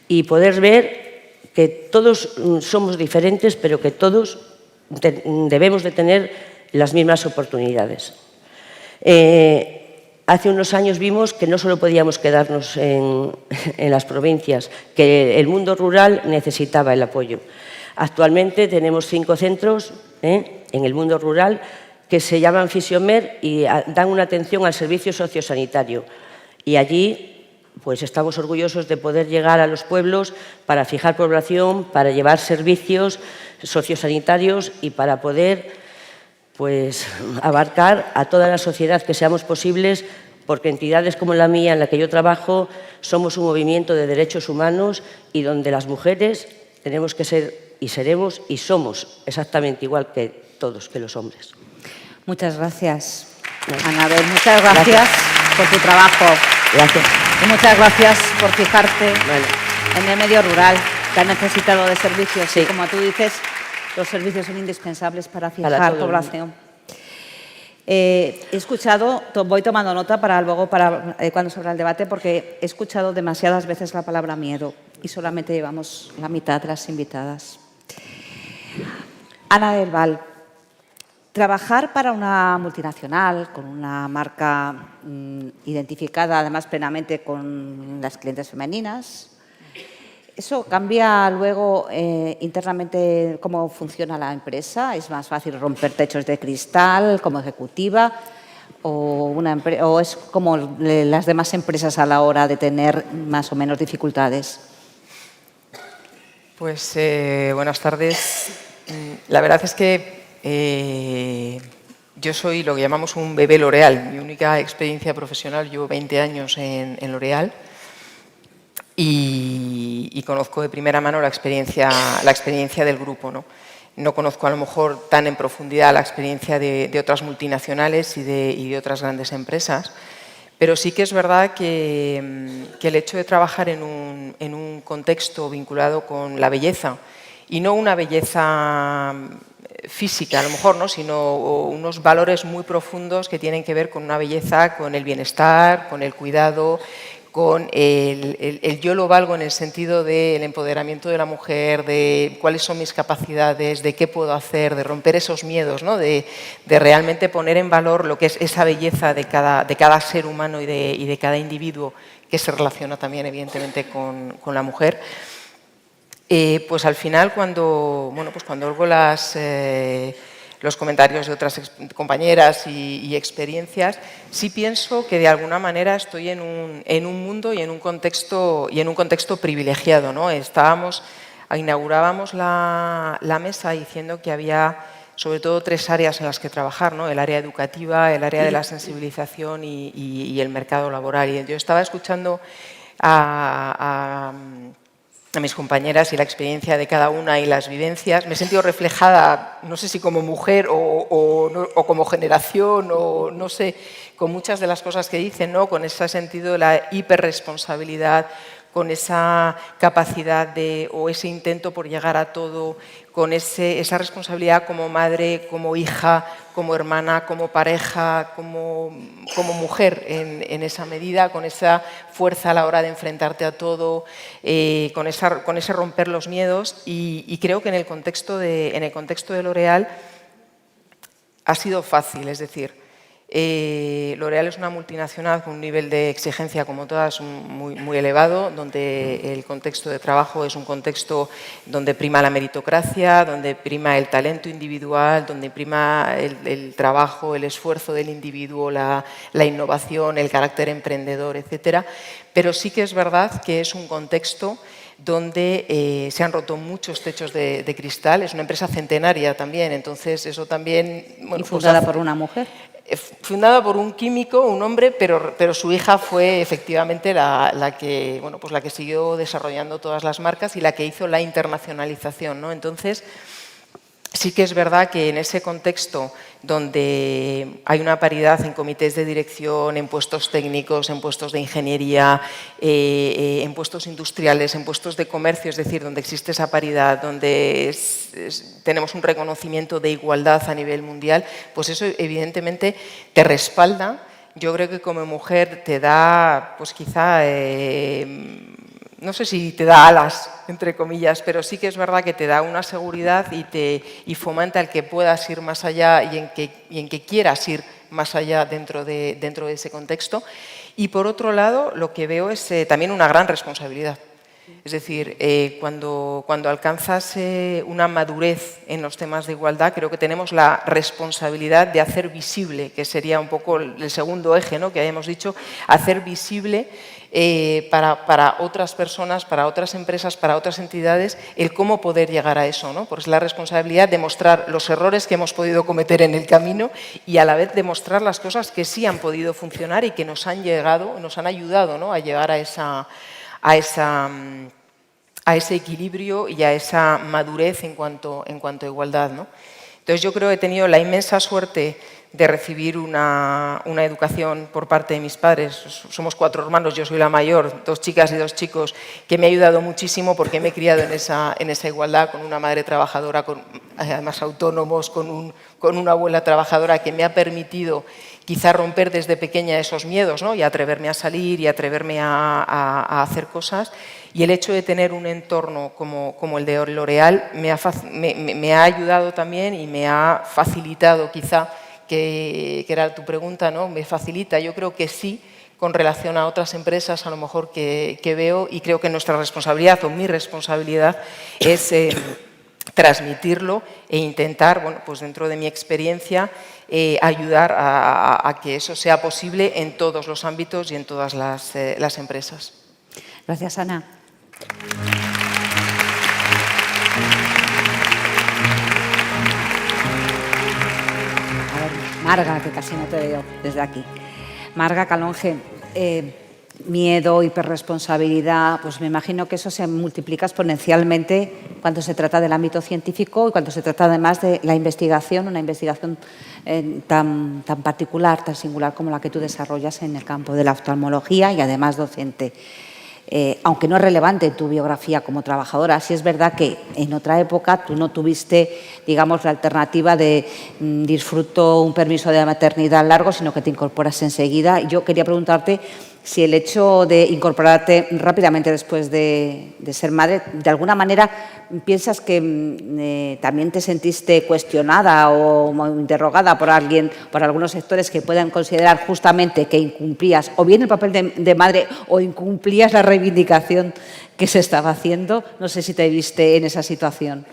Speaker 5: y poder ver que todos somos diferentes, pero que todos debemos de tener las mismas oportunidades. Hace unos años vimos que no solo podíamos quedarnos en las provincias, que el mundo rural necesitaba el apoyo. Actualmente tenemos 5 centros en el mundo rural que se llaman Fisiomer y dan una atención al servicio sociosanitario. Y allí pues estamos orgullosos de poder llegar a los pueblos para fijar población, para llevar servicios sociosanitarios y para poder pues abarcar a toda la sociedad que seamos posibles, porque entidades como la mía, en la que yo trabajo, somos un movimiento de derechos humanos y donde las mujeres tenemos que ser y seremos y somos exactamente igual que todos, que los hombres.
Speaker 1: Muchas gracias, Anabel. Muchas gracias por tu trabajo.
Speaker 5: Gracias.
Speaker 1: Y muchas gracias por fijarte en el medio rural, que ha necesitado de servicios. Sí. Y como tú dices, los servicios son indispensables para fijar población. He escuchado, voy tomando nota para luego, cuando se abra el debate, porque he escuchado demasiadas veces la palabra miedo y solamente llevamos la mitad de las invitadas. Ana del Val, trabajar para una multinacional con una marca identificada además plenamente con las clientes femeninas, ¿eso cambia luego internamente cómo funciona la empresa? ¿Es más fácil romper techos de cristal como ejecutiva o es como las demás empresas a la hora de tener más o menos dificultades?
Speaker 6: Pues buenas tardes. La verdad es que yo soy lo que llamamos un bebé L'Oréal. Mi única experiencia profesional, llevo 20 años en L'Oréal y conozco de primera mano la experiencia del grupo, No conozco a lo mejor tan en profundidad la experiencia de otras multinacionales y de otras grandes empresas, pero sí que es verdad que el hecho de trabajar en un contexto vinculado con la belleza, y no una belleza física a lo mejor, sino unos valores muy profundos que tienen que ver con una belleza, con el bienestar, con el cuidado, con el yo lo valgo en el sentido del empoderamiento de la mujer, de cuáles son mis capacidades, de qué puedo hacer, de romper esos miedos, de realmente poner en valor lo que es esa belleza de cada ser humano y de cada individuo que se relaciona también evidentemente con la mujer. Pues al final, cuando oigo los comentarios de otras compañeras y experiencias, sí pienso que de alguna manera estoy en un mundo y en un contexto privilegiado, ¿no? Inaugurábamos la mesa diciendo que había sobre todo 3 áreas en las que trabajar, ¿no? El área educativa, el área de la sensibilización y el mercado laboral. Y yo estaba escuchando a mis compañeras y la experiencia de cada una y las vivencias. Me he sentido reflejada, no sé si como mujer o como generación, o no sé, con muchas de las cosas que dicen, ¿no? Con ese sentido de la hiperresponsabilidad, con esa capacidad o ese intento por llegar a todo, con esa responsabilidad como madre, como hija, como hermana, como pareja, como mujer en esa medida, con esa fuerza a la hora de enfrentarte a todo, con ese romper los miedos. Y creo que en el contexto de L'Oréal ha sido fácil, es decir, L'Oréal es una multinacional con un nivel de exigencia, como todas, muy elevado, donde el contexto de trabajo es un contexto donde prima la meritocracia, donde prima el talento individual, donde prima el trabajo, el esfuerzo del individuo, la innovación, el carácter emprendedor, etc. Pero sí que es verdad que es un contexto donde se han roto muchos techos de cristal. Es una empresa centenaria también, entonces eso también...
Speaker 1: ¿Y fundada por una mujer?
Speaker 6: Fundada por un químico, un hombre, pero su hija fue efectivamente la que siguió desarrollando todas las marcas y la que hizo la internacionalización, ¿no? Entonces, sí que es verdad que en ese contexto donde hay una paridad en comités de dirección, en puestos técnicos, en puestos de ingeniería, en puestos industriales, en puestos de comercio, es decir, donde existe esa paridad, donde tenemos un reconocimiento de igualdad a nivel mundial, pues eso evidentemente te respalda. Yo creo que como mujer te da, pues quizá... no sé si te da alas, entre comillas, pero sí que es verdad que te da una seguridad y fomenta el que puedas ir más allá y en que quieras ir más allá dentro de ese contexto. Y por otro lado, lo que veo es también una gran responsabilidad. Es decir, cuando alcanzas una madurez en los temas de igualdad, creo que tenemos la responsabilidad de hacer visible, que sería un poco el segundo eje, ¿no?, que hayamos dicho, hacer visible para otras personas, para otras empresas, para otras entidades, el cómo poder llegar a eso, ¿no? Porque es la responsabilidad de mostrar los errores que hemos podido cometer en el camino y a la vez demostrar las cosas que sí han podido funcionar y que nos han ayudado, ¿no?, a llegar a ese equilibrio y a esa madurez en cuanto a igualdad, ¿no? Entonces yo creo que he tenido la inmensa suerte de recibir una educación por parte de mis padres. Somos 4 hermanos, yo soy la mayor, 2 chicas y 2 chicos, que me ha ayudado muchísimo porque me he criado en esa igualdad, con una madre trabajadora, además autónomos, con una abuela trabajadora que me ha permitido quizá romper desde pequeña esos miedos, ¿no?, y atreverme a salir y atreverme a hacer cosas. Y el hecho de tener un entorno como el de L'Oréal me ha ayudado también y me ha facilitado quizá, que era tu pregunta, ¿no?, me facilita. Yo creo que sí, con relación a otras empresas a lo mejor que veo, y creo que nuestra responsabilidad o mi responsabilidad es transmitirlo e intentar, bueno, pues dentro de mi experiencia, ayudar a que eso sea posible en todos los ámbitos y en todas las empresas.
Speaker 1: Gracias, Ana. A ver, Marga, que casi no te veo desde aquí. Marga Calonge, miedo, hiperresponsabilidad, pues me imagino que eso se multiplica exponencialmente cuando se trata del ámbito científico y cuando se trata además de la investigación, una investigación tan particular, tan singular como la que tú desarrollas en el campo de la oftalmología y además docente. Aunque no es relevante en tu biografía como trabajadora, sí es verdad que en otra época tú no tuviste, digamos, la alternativa de disfruto un permiso de maternidad largo, sino que te incorporas enseguida. Y yo quería preguntarte si el hecho de incorporarte rápidamente después de ser madre, de alguna manera piensas que también te sentiste cuestionada o interrogada por algunos sectores que puedan considerar justamente que incumplías o bien el papel de madre o incumplías la reivindicación que se estaba haciendo. No sé si te viste en esa situación.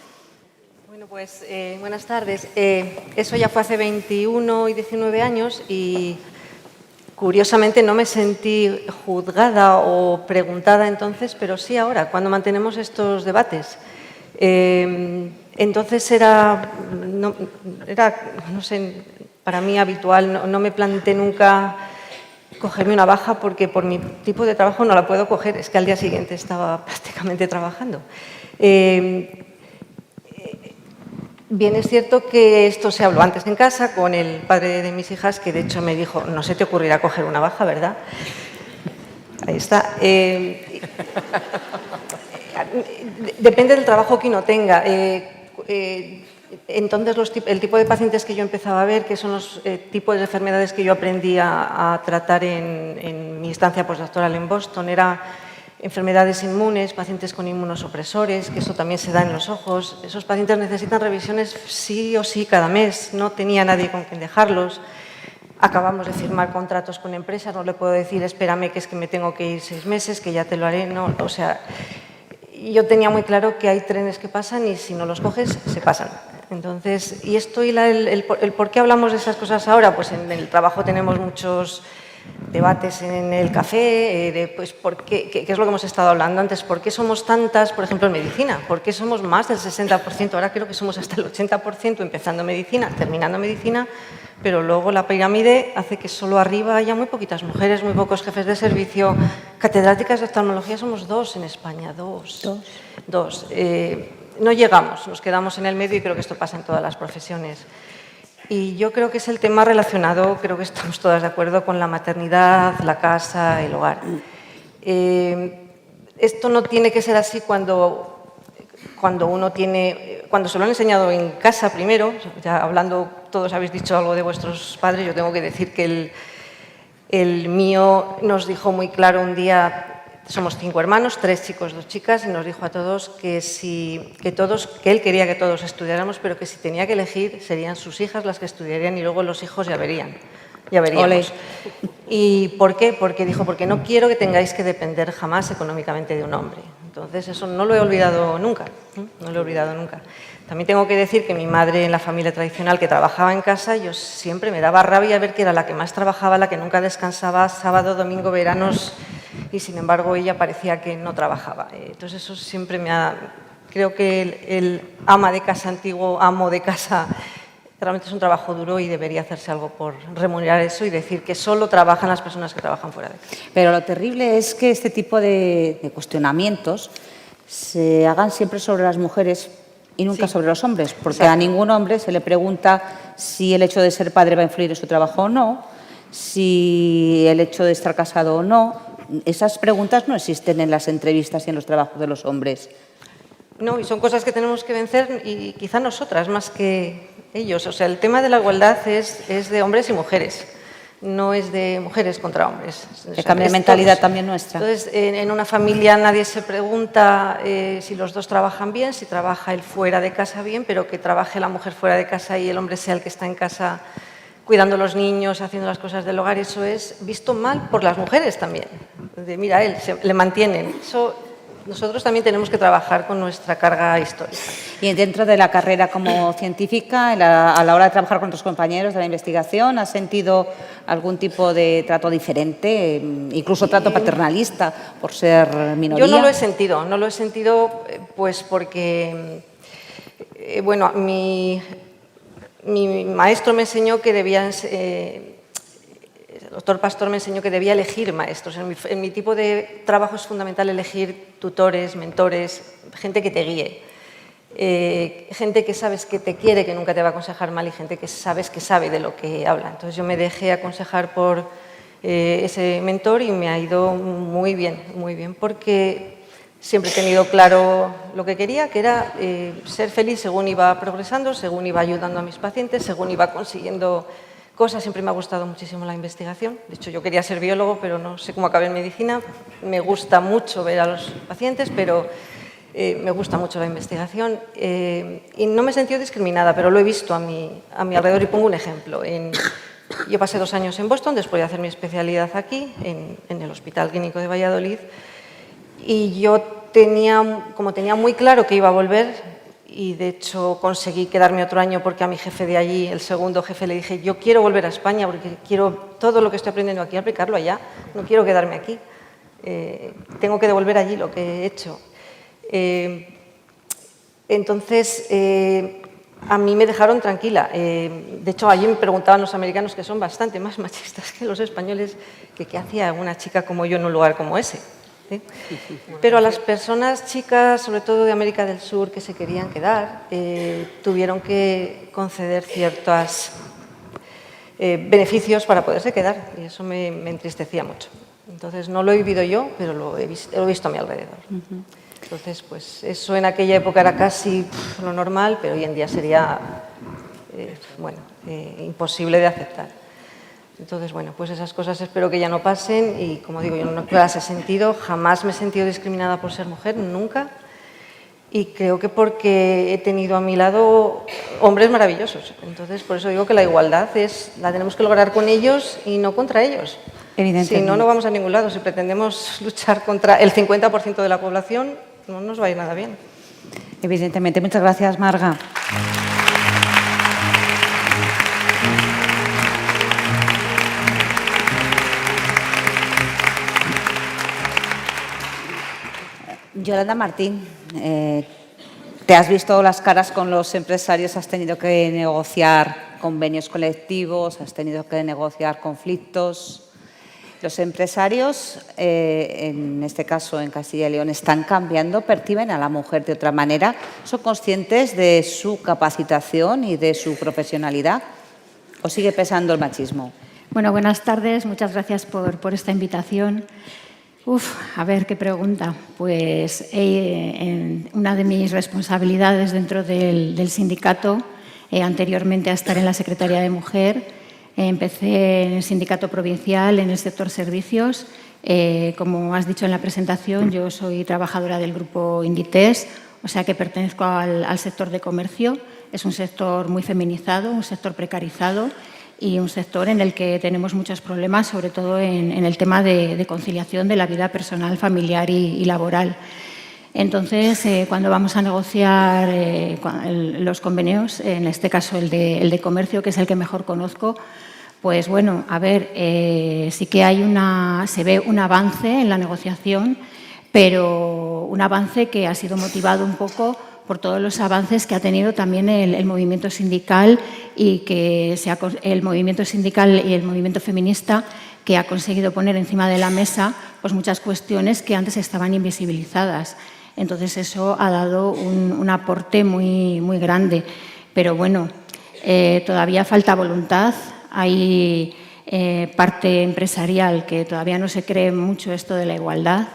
Speaker 7: Bueno, pues buenas tardes. Eso ya fue hace 21 y 19 años y curiosamente no me sentí juzgada o preguntada entonces, pero sí ahora, cuando mantenemos estos debates. Entonces no sé, para mí habitual, no me planteé nunca cogerme una baja porque por mi tipo de trabajo no la puedo coger, es que al día siguiente estaba prácticamente trabajando. Bien, es cierto que esto se habló antes en casa con el padre de mis hijas, que de hecho me dijo, no se te ocurrirá coger una baja, ¿verdad? Ahí está. Depende del trabajo que uno tenga. Entonces, el tipo de pacientes que yo empezaba a ver, que son los tipos de enfermedades que yo aprendí a tratar en mi estancia postdoctoral en Boston, era enfermedades inmunes, pacientes con inmunosupresores, que eso también se da en los ojos. Esos pacientes necesitan revisiones sí o sí cada mes, no tenía nadie con quien dejarlos. Acabamos de firmar contratos con empresas, no le puedo decir, espérame, que es que me tengo que ir 6 meses, que ya te lo haré. No, o sea, yo tenía muy claro que hay trenes que pasan y si no los coges, se pasan. Entonces, y esto y el por qué hablamos de esas cosas ahora, pues en el trabajo tenemos muchos debates en el café, de pues, ¿qué es lo que hemos estado hablando antes? ¿Por qué somos tantas, por ejemplo, en medicina? ¿Por qué somos más del 60%? Ahora creo que somos hasta el 80% empezando medicina, terminando medicina, pero luego la pirámide hace que solo arriba haya muy poquitas mujeres, muy pocos jefes de servicio. Catedráticas de oftalmología somos 2 en España, 2. No llegamos, nos quedamos en el medio y creo que esto pasa en todas las profesiones. Y yo creo que es el tema relacionado, creo que estamos todas de acuerdo, con la maternidad, la casa, el hogar. Esto no tiene que ser así cuando se lo han enseñado en casa primero. Ya hablando, todos habéis dicho algo de vuestros padres, yo tengo que decir que el mío nos dijo muy claro un día, somos 5 hermanos, 3 chicos, 2 chicas, y nos dijo a todos que él quería que todos estudiáramos, pero que si tenía que elegir serían sus hijas las que estudiarían y luego los hijos ya veríamos.
Speaker 1: Ole.
Speaker 7: ¿Y por qué? Porque dijo, porque no quiero que tengáis que depender jamás económicamente de un hombre. Entonces, eso no lo he olvidado nunca, no lo he olvidado nunca. También tengo que decir que mi madre en la familia tradicional que trabajaba en casa, yo siempre me daba rabia ver que era la que más trabajaba, la que nunca descansaba, sábado, domingo, veranos, y sin embargo ella parecía que no trabajaba. Entonces eso siempre creo que el ama de casa antiguo, amo de casa, realmente es un trabajo duro y debería hacerse algo por remunerar eso y decir que solo trabajan las personas que trabajan fuera de casa.
Speaker 1: Pero lo terrible es que este tipo de cuestionamientos se hagan siempre sobre las mujeres y nunca sobre los hombres, porque
Speaker 7: Exacto.
Speaker 1: a ningún hombre se le pregunta si el hecho de ser padre va a influir en su trabajo o no, si el hecho de estar casado o no. Esas preguntas no existen en las entrevistas y en los trabajos de los hombres.
Speaker 7: No, y son cosas que tenemos que vencer y quizá nosotras más que ellos. O sea, el tema de la igualdad es de hombres y mujeres, no es de mujeres contra hombres.
Speaker 1: Que cambie de mentalidad también nuestra.
Speaker 7: Entonces, en una familia nadie se pregunta si los dos trabajan bien, si trabaja él fuera de casa bien, pero que trabaje la mujer fuera de casa y el hombre sea el que está en casa cuidando a los niños, haciendo las cosas del hogar. Eso es visto mal por las mujeres también. Mira, él, le mantienen. Eso, nosotros también tenemos que trabajar con nuestra carga histórica.
Speaker 1: Y dentro de la carrera como científica, a la hora de trabajar con tus compañeros de la investigación, ¿has sentido algún tipo de trato diferente, incluso trato paternalista por ser minoría?
Speaker 7: Yo no lo he sentido pues porque, bueno, mi maestro me enseñó que debía, el doctor Pastor me enseñó que debía elegir maestros. En mi tipo de trabajo es fundamental elegir tutores, mentores, gente que te guíe. Gente que sabes que te quiere, que nunca te va a aconsejar mal, y gente que sabes que sabe de lo que habla. Entonces yo me dejé aconsejar por ese mentor y me ha ido muy bien, porque siempre he tenido claro lo que quería, que era ser feliz según iba progresando, según iba ayudando a mis pacientes, según iba consiguiendo cosa. Siempre me ha gustado muchísimo la investigación. De hecho, yo quería ser biólogo, pero no sé cómo acabé en medicina. Me gusta mucho ver a los pacientes, pero me gusta mucho la investigación. Y no me he sentido discriminada, pero lo he visto a mi alrededor y pongo un ejemplo. Yo pasé 2 años en Boston después de hacer mi especialidad aquí, en el Hospital Clínico de Valladolid, y yo tenía muy claro que iba a volver, y de hecho conseguí quedarme otro año porque a mi jefe de allí, el segundo jefe, le dije: yo quiero volver a España porque quiero todo lo que estoy aprendiendo aquí aplicarlo allá, no quiero quedarme aquí, tengo que devolver allí lo que he hecho. Entonces, a mí me dejaron tranquila. De hecho, allí me preguntaban los americanos, que son bastante más machistas que los españoles, que qué hacía una chica como yo en un lugar como ese. ¿Sí? Pero a las personas chicas, sobre todo de América del Sur, que se querían quedar, tuvieron que conceder ciertos beneficios para poderse quedar, y eso me entristecía mucho. Entonces, no lo he vivido yo, pero lo he visto a mi alrededor. Entonces, pues eso en aquella época era casi lo normal, pero hoy en día sería imposible de aceptar. Entonces, bueno, pues esas cosas espero que ya no pasen y, como digo, yo no las he sentido, jamás me he sentido discriminada por ser mujer, nunca. Y creo que porque he tenido a mi lado hombres maravillosos. Entonces, por eso digo que la igualdad la tenemos que lograr con ellos y no contra ellos. Si no, no vamos a ningún lado. Si pretendemos luchar contra el 50% de la población, no nos va a ir nada bien.
Speaker 1: Evidentemente. Muchas gracias, Marga. Yolanda Martín, te has visto las caras con los empresarios, has tenido que negociar convenios colectivos, has tenido que negociar conflictos. Los empresarios, en este caso en Castilla y León, están cambiando, perciben a la mujer de otra manera, son conscientes de su capacitación y de su profesionalidad, ¿o sigue pesando el machismo?
Speaker 8: Bueno, buenas tardes, muchas gracias por esta invitación. A ver qué pregunta. Pues una de mis responsabilidades dentro del sindicato, anteriormente a estar en la Secretaría de Mujer, empecé en el sindicato provincial, en el sector servicios. Como has dicho en la presentación, yo soy trabajadora del grupo Inditex, o sea que pertenezco al sector de comercio. Es un sector muy feminizado, un sector precarizado y un sector en el que tenemos muchos problemas, sobre todo en el tema de conciliación de la vida personal, familiar y laboral. Entonces, cuando vamos a negociar los convenios, en este caso el de comercio, que es el que mejor conozco, pues bueno, a ver, sí que se ve un avance en la negociación, pero un avance que ha sido motivado un poco por todos los avances que ha tenido también el movimiento sindical y que el movimiento sindical y el movimiento feminista, que ha conseguido poner encima de la mesa pues muchas cuestiones que antes estaban invisibilizadas. Entonces, eso ha dado un aporte muy, muy grande. Pero bueno, todavía falta voluntad. Hay parte empresarial que todavía no se cree mucho esto de la igualdad.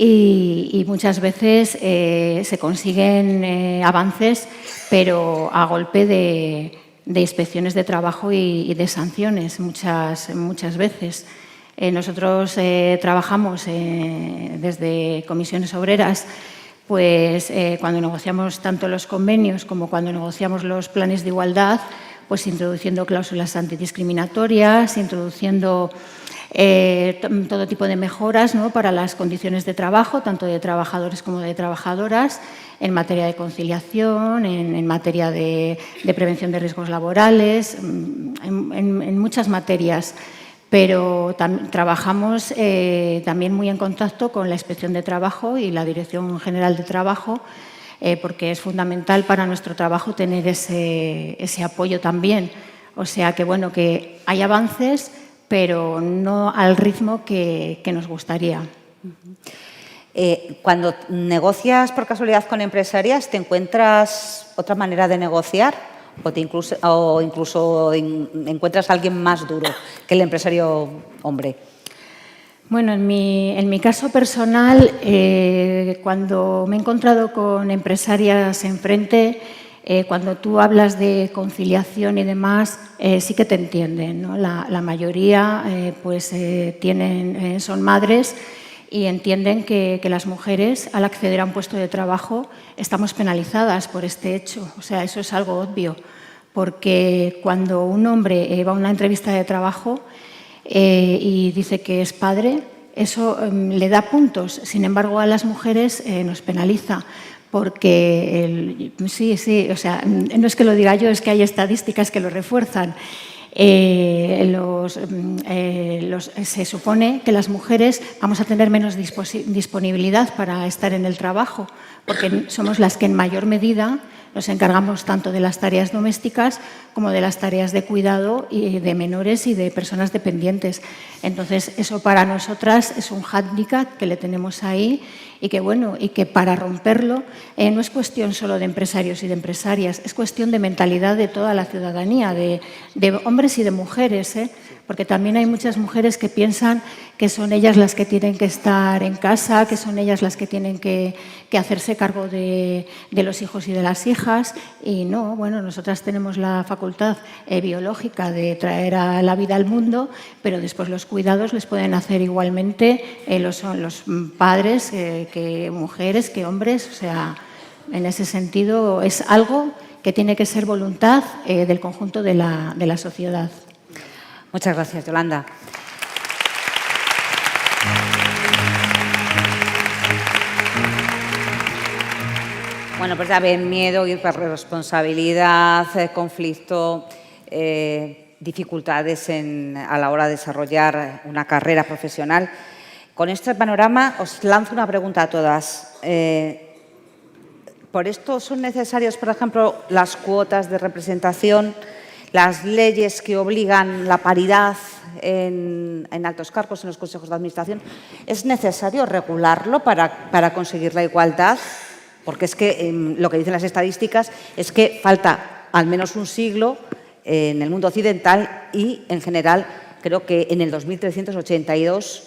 Speaker 8: Y muchas veces se consiguen avances, pero a golpe de inspecciones de trabajo y de sanciones muchas veces. Nosotros trabajamos desde comisiones obreras, pues cuando negociamos tanto los convenios como cuando negociamos los planes de igualdad, pues introduciendo cláusulas antidiscriminatorias, introduciendo todo tipo de mejoras, ¿no?, para las condiciones de trabajo, tanto de trabajadores como de trabajadoras, en materia de conciliación, en materia de prevención de riesgos laborales, en muchas materias. Pero trabajamos también muy en contacto con la Inspección de Trabajo y la Dirección General de Trabajo, porque es fundamental para nuestro trabajo tener ese apoyo también. O sea que, bueno, que hay avances, pero no al ritmo que nos gustaría.
Speaker 1: Cuando negocias por casualidad con empresarias, ¿te encuentras otra manera de negociar o incluso encuentras a alguien más duro que el empresario hombre?
Speaker 8: Bueno, en mi caso personal, cuando me he encontrado con empresarias enfrente, cuando tú hablas de conciliación y demás, sí que te entienden, ¿no? La mayoría son madres y entienden que las mujeres, al acceder a un puesto de trabajo, estamos penalizadas por este hecho. O sea, eso es algo obvio, porque cuando un hombre va a una entrevista de trabajo y dice que es padre, eso le da puntos. Sin embargo, a las mujeres nos penaliza. Porque, o sea, no es que lo diga yo, es que hay estadísticas que lo refuerzan. Se supone que las mujeres vamos a tener menos disponibilidad para estar en el trabajo, porque somos las que en mayor medida nos encargamos tanto de las tareas domésticas como de las tareas de cuidado y de menores y de personas dependientes. Entonces, eso para nosotras es un hándicap que le tenemos ahí y que para romperlo no es cuestión solo de empresarios y de empresarias, es cuestión de mentalidad de toda la ciudadanía, de hombres y de mujeres, porque también hay muchas mujeres que piensan que son ellas las que tienen que estar en casa, que son ellas las que tienen que hacerse cargo de los hijos y de las hijas, y no, bueno, nosotras tenemos la facultad biológica de traer a la vida al mundo, pero después los cuidados les pueden hacer igualmente los padres, que mujeres, que hombres, o sea, en ese sentido es algo que tiene que ser voluntad del conjunto de la sociedad.
Speaker 1: Muchas gracias, Yolanda. Bueno, pues ya ven, miedo, irresponsabilidad, conflicto, dificultades a la hora de desarrollar una carrera profesional. Con este panorama os lanzo una pregunta a todas. ¿Por esto son necesarias, por ejemplo, las cuotas de representación, las leyes que obligan la paridad en altos cargos, en los consejos de administración? ¿Es necesario regularlo para conseguir la igualdad? Porque es que lo que dicen las estadísticas es que falta al menos un siglo en el mundo occidental y, en general, creo que en el 2382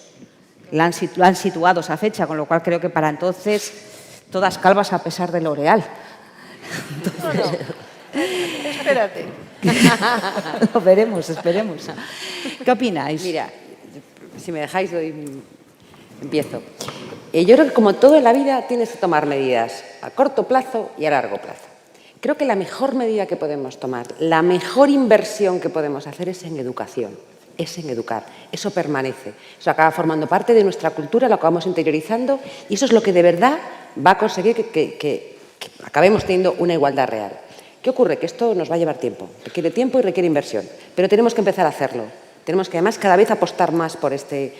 Speaker 1: la han situado esa fecha, con lo cual creo que para entonces todas calvas a pesar de L'Oreal.
Speaker 6: Entonces, espérate.
Speaker 1: Lo veremos, esperemos. ¿Qué opináis?
Speaker 3: Mira, si me dejáis, empiezo. Yo creo que como todo en la vida tienes que tomar medidas a corto plazo y a largo plazo. Creo que la mejor medida que podemos tomar, la mejor inversión que podemos hacer es en educación, es en educar. Eso permanece, eso acaba formando parte de nuestra cultura, lo acabamos interiorizando y eso es lo que de verdad va a conseguir que acabemos teniendo una igualdad real. ¿Qué ocurre? Que esto nos va a llevar tiempo, requiere tiempo y requiere inversión, pero tenemos que empezar a hacerlo. Tenemos que además cada vez apostar más por este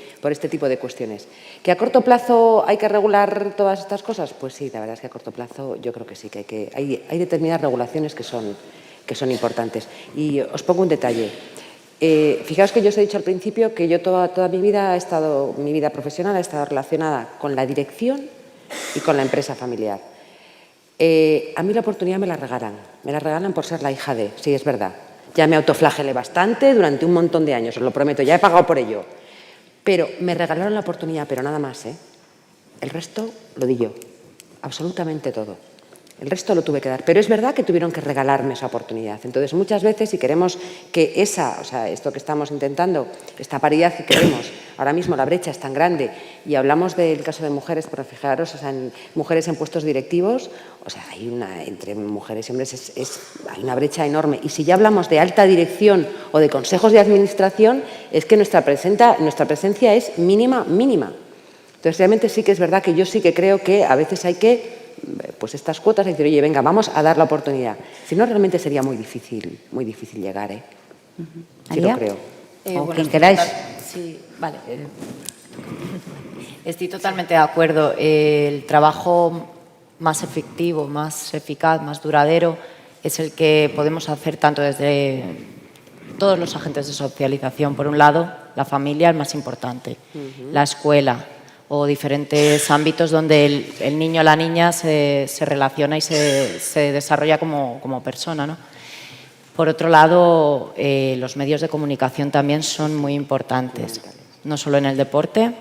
Speaker 3: tipo de cuestiones. ¿Que a corto plazo hay que regular todas estas cosas? Pues sí, la verdad es que a corto plazo yo creo que sí, que hay determinadas regulaciones que son importantes. Y os pongo un detalle. Fijaos que yo os he dicho al principio que yo toda mi vida profesional ha estado relacionada con la dirección y con la empresa familiar. A mí la oportunidad me la regalan por ser la hija de, sí, es verdad. Ya me autoflagelé bastante durante un montón de años, os lo prometo, ya he pagado por ello. Pero me regalaron la oportunidad, pero nada más, ¿eh? El resto lo di yo, absolutamente todo. El resto lo tuve que dar, pero es verdad que tuvieron que regalarme esa oportunidad. Entonces, muchas veces, si queremos que esto que estamos intentando, esta paridad que queremos, ahora mismo la brecha es tan grande, y hablamos del caso de mujeres, pero fijaros, en mujeres en puestos directivos, entre mujeres y hombres hay una brecha enorme. Y si ya hablamos de alta dirección o de consejos de administración, es que nuestra presencia es mínima. Entonces, realmente sí que es verdad que yo sí que creo que a veces hay que estas cuotas y decir, oye, venga, vamos a dar la oportunidad. Si no, realmente sería muy difícil llegar, ¿eh? Sí lo creo.
Speaker 1: O quien queráis.
Speaker 4: Sí, vale. Estoy totalmente de acuerdo. El trabajo más efectivo, más eficaz, más duradero es el que podemos hacer tanto desde todos los agentes de socialización. Por un lado, la familia, el más importante, la escuela, o diferentes ámbitos donde el niño o la niña se relaciona y se desarrolla como persona, ¿no? Por otro lado, los medios de comunicación también son muy importantes, no solo en el deporte,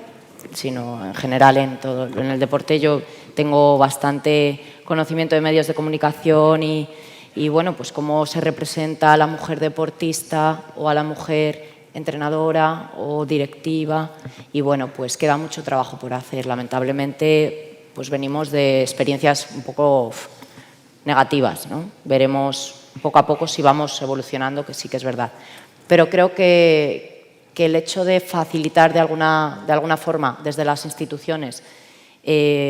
Speaker 4: sino en general en todo. En el deporte yo tengo bastante conocimiento de medios de comunicación y Y bueno, pues cómo se representa a la mujer deportista o a la mujer entrenadora o directiva. Y bueno, pues queda mucho trabajo por hacer. Lamentablemente, pues venimos de experiencias un poco negativas, ¿no? Veremos poco a poco si vamos evolucionando, que sí que es verdad. Pero creo que el hecho de facilitar de alguna forma desde las instituciones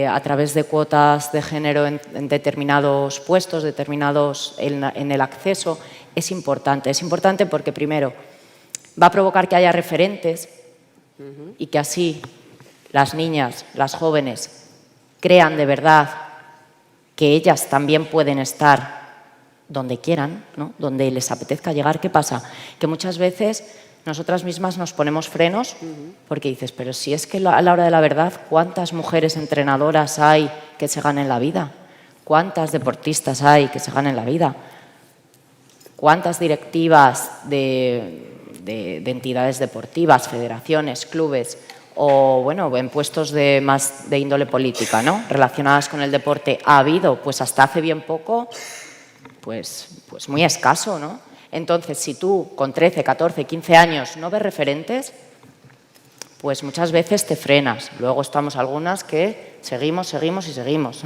Speaker 4: a través de cuotas de género en determinados puestos, en el acceso, es importante. Es importante porque, primero, va a provocar que haya referentes y que así las niñas, las jóvenes, crean de verdad que ellas también pueden estar donde quieran, ¿no? Donde les apetezca llegar. ¿Qué pasa? Que muchas veces nosotras mismas nos ponemos frenos porque dices, pero si es que a la hora de la verdad, ¿cuántas mujeres entrenadoras hay que se ganen la vida? ¿Cuántas deportistas hay que se ganen la vida? ¿Cuántas directivas de entidades deportivas, federaciones, clubes o bueno, en puestos más de índole política, ¿no? Relacionadas con el deporte ha habido? Pues hasta hace bien poco, pues muy escaso, ¿no? Entonces, si tú con 13, 14, 15 años no ves referentes, pues muchas veces te frenas. Luego estamos algunas que seguimos y seguimos.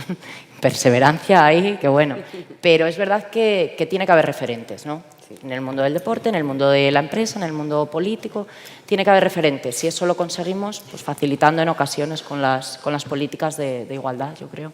Speaker 4: Perseverancia ahí, que bueno. Pero es verdad que tiene que haber referentes, ¿no? En el mundo del deporte, en el mundo de la empresa, en el mundo político, tiene que haber referentes. Si eso lo conseguimos, pues facilitando en ocasiones con las políticas de igualdad, yo creo.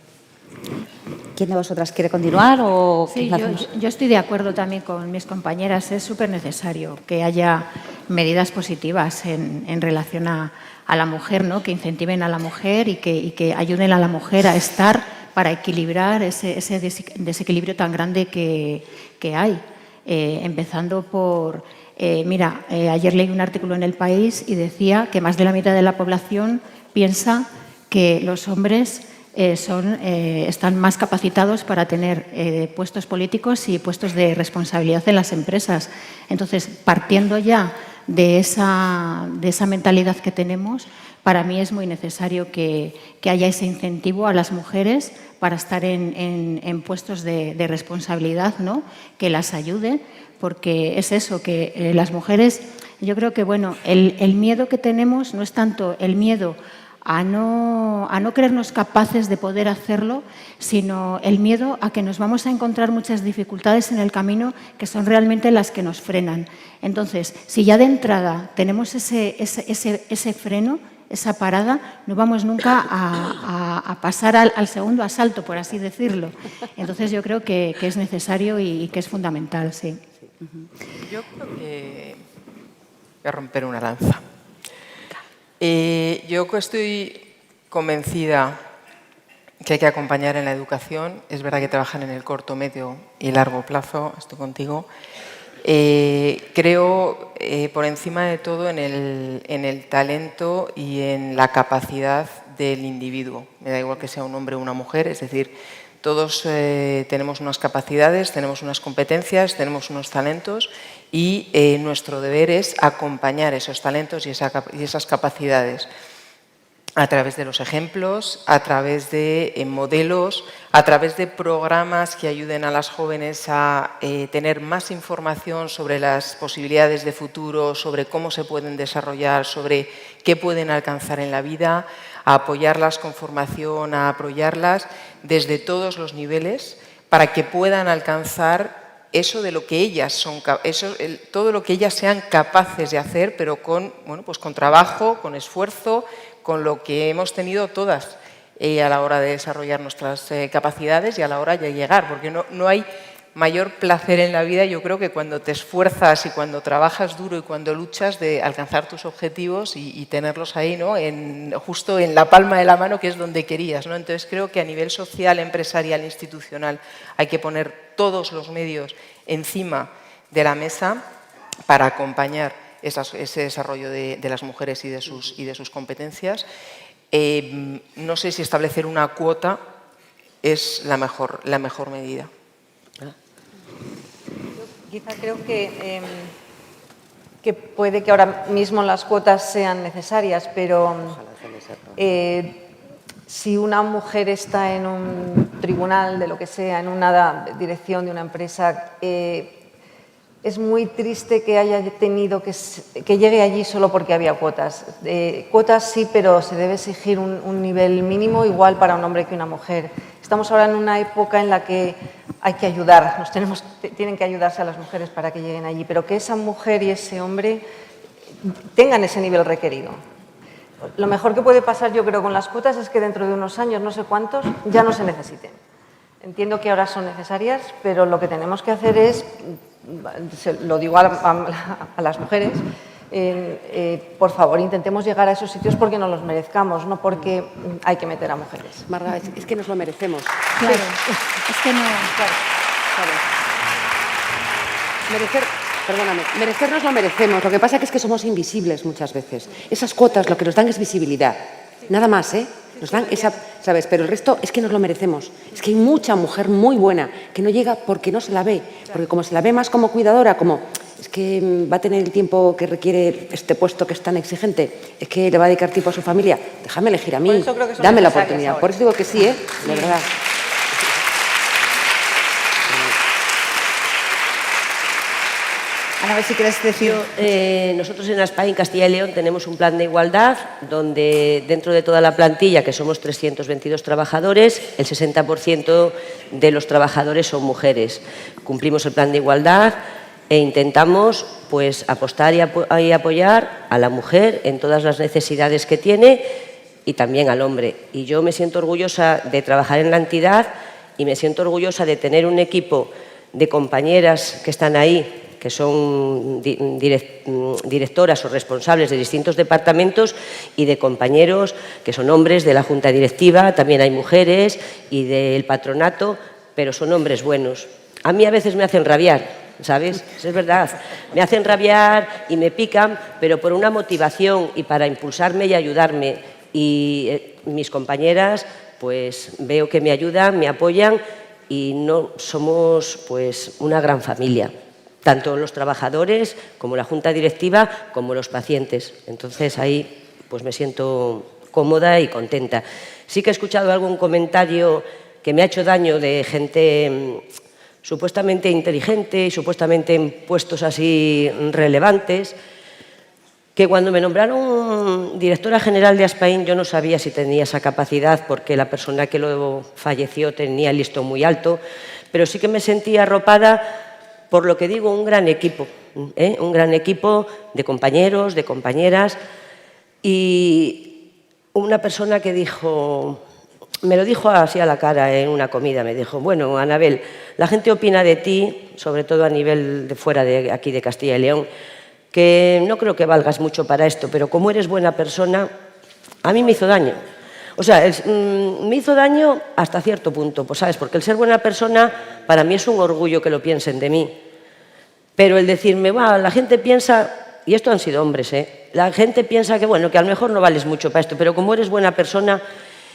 Speaker 1: ¿Quién de vosotras quiere continuar? O
Speaker 8: Sí, yo estoy de acuerdo también con mis compañeras. Es súper necesario que haya medidas positivas en relación a la mujer, ¿no? Que incentiven a la mujer y que ayuden a la mujer a estar para equilibrar ese desequilibrio tan grande que hay. Empezando por... ayer leí un artículo en El País y decía que más de la mitad de la población piensa que los hombres están más capacitados para tener puestos políticos y puestos de responsabilidad en las empresas. Entonces, partiendo ya de esa mentalidad que tenemos, para mí es muy necesario que haya ese incentivo a las mujeres para estar en puestos de responsabilidad, ¿no? Que las ayude, porque es eso, que las mujeres, yo creo que bueno, el miedo que tenemos no es tanto el miedo a no creernos capaces de poder hacerlo, sino el miedo a que nos vamos a encontrar muchas dificultades en el camino que son realmente las que nos frenan. Entonces, si ya de entrada tenemos ese freno, esa parada, no vamos nunca a pasar al segundo asalto, por así decirlo. Entonces, yo creo que es necesario y que es fundamental, sí.
Speaker 6: Yo creo que voy a romper una lanza. Yo estoy convencida que hay que acompañar en la educación. Es verdad que trabajan en el corto, medio y largo plazo, estoy contigo. Creo, por encima de todo, en el talento y en la capacidad del individuo. Me da igual que sea un hombre o una mujer, es decir, todos tenemos unas capacidades, tenemos unas competencias, tenemos unos talentos y nuestro deber es acompañar esos talentos y esas capacidades a través de los ejemplos, a través de modelos, a través de programas que ayuden a las jóvenes a tener más información sobre las posibilidades de futuro, sobre cómo se pueden desarrollar, sobre qué pueden alcanzar en la vida, a apoyarlas con formación, a apoyarlas desde todos los niveles para que puedan alcanzar eso de lo que ellas son, todo lo que ellas sean capaces de hacer, pero con trabajo, con esfuerzo, con lo que hemos tenido todas a la hora de desarrollar nuestras capacidades y a la hora de llegar, porque no hay mayor placer en la vida, yo creo, que cuando te esfuerzas y cuando trabajas duro y cuando luchas de alcanzar tus objetivos y tenerlos ahí, ¿no? Justo en la palma de la mano, que es donde querías, ¿no? Entonces creo que a nivel social, empresarial, institucional, hay que poner todos los medios encima de la mesa para acompañar ese desarrollo de las mujeres y de sus competencias. No sé si establecer una cuota es la mejor medida.
Speaker 7: Quizá creo que puede que ahora mismo las cuotas sean necesarias, pero si una mujer está en un tribunal, de lo que sea, en una dirección de una empresa, es muy triste que haya tenido que llegue allí solo porque había cuotas. Cuotas sí, pero se debe exigir un nivel mínimo igual para un hombre que una mujer. Estamos ahora en una época en la que hay que ayudar, tienen que ayudarse a las mujeres para que lleguen allí, pero que esa mujer y ese hombre tengan ese nivel requerido. Lo mejor que puede pasar, yo creo, con las cuotas es que dentro de unos años, no sé cuántos, ya no se necesiten. Entiendo que ahora son necesarias, pero lo que tenemos que hacer es, lo digo a las mujeres, por favor, intentemos llegar a esos sitios porque nos los merezcamos, no porque hay que meter a mujeres.
Speaker 3: Marga, es que nos lo merecemos.
Speaker 8: Claro, es que no...
Speaker 3: Claro. Merecernos lo merecemos. Lo que pasa es que somos invisibles muchas veces. Esas cuotas lo que nos dan es visibilidad. Nada más, ¿eh? Nos dan esa, ¿sabes? Pero el resto es que nos lo merecemos. Es que hay mucha mujer muy buena que no llega porque no se la ve. Porque como se la ve más como cuidadora, como es que va a tener el tiempo que requiere este puesto que es tan exigente, es que le va a dedicar tiempo a su familia, déjame elegir a mí, dame la oportunidad. Por eso digo que sí, ¿eh? De verdad.
Speaker 1: Ana, a ver si quieres decir...
Speaker 5: Nosotros en Aspain, Castilla y León, tenemos un plan de igualdad donde dentro de toda la plantilla, que somos 322 trabajadores, el 60% de los trabajadores son mujeres. Cumplimos el plan de igualdad e intentamos pues, apostar y apoyar a la mujer en todas las necesidades que tiene y también al hombre. Y yo me siento orgullosa de trabajar en la entidad y me siento orgullosa de tener un equipo de compañeras que están ahí, que son directoras o responsables de distintos departamentos, y de compañeros que son hombres de la Junta Directiva, también hay mujeres, y del patronato, pero son hombres buenos. A mí a veces me hacen rabiar, ¿sabes? Es verdad, me hacen rabiar y me pican, pero por una motivación y para impulsarme y ayudarme. Y mis compañeras, pues veo que me ayudan, me apoyan y no somos pues una gran familia. Tanto los trabajadores como la Junta Directiva como los pacientes. Entonces ahí pues me siento cómoda y contenta. Sí que he escuchado algún comentario que me ha hecho daño de gente supuestamente inteligente y supuestamente en puestos así relevantes, que cuando me nombraron directora general de Aspain yo no sabía si tenía esa capacidad porque la persona que lo falleció tenía el listón muy alto, pero sí que me sentía arropada por lo que digo, un gran equipo de compañeros, de compañeras, y una persona que dijo, me lo dijo así a la cara en una comida, me dijo, bueno, Anabel, la gente opina de ti, sobre todo a nivel de fuera de aquí de Castilla y León, que no creo que valgas mucho para esto, pero como eres buena persona, a mí me hizo daño. O sea, me hizo daño hasta cierto punto, pues sabes, porque el ser buena persona para mí es un orgullo que lo piensen de mí. Pero el decirme, la gente piensa, y esto han sido hombres, la gente piensa que, bueno, que a lo mejor no vales mucho para esto, pero como eres buena persona,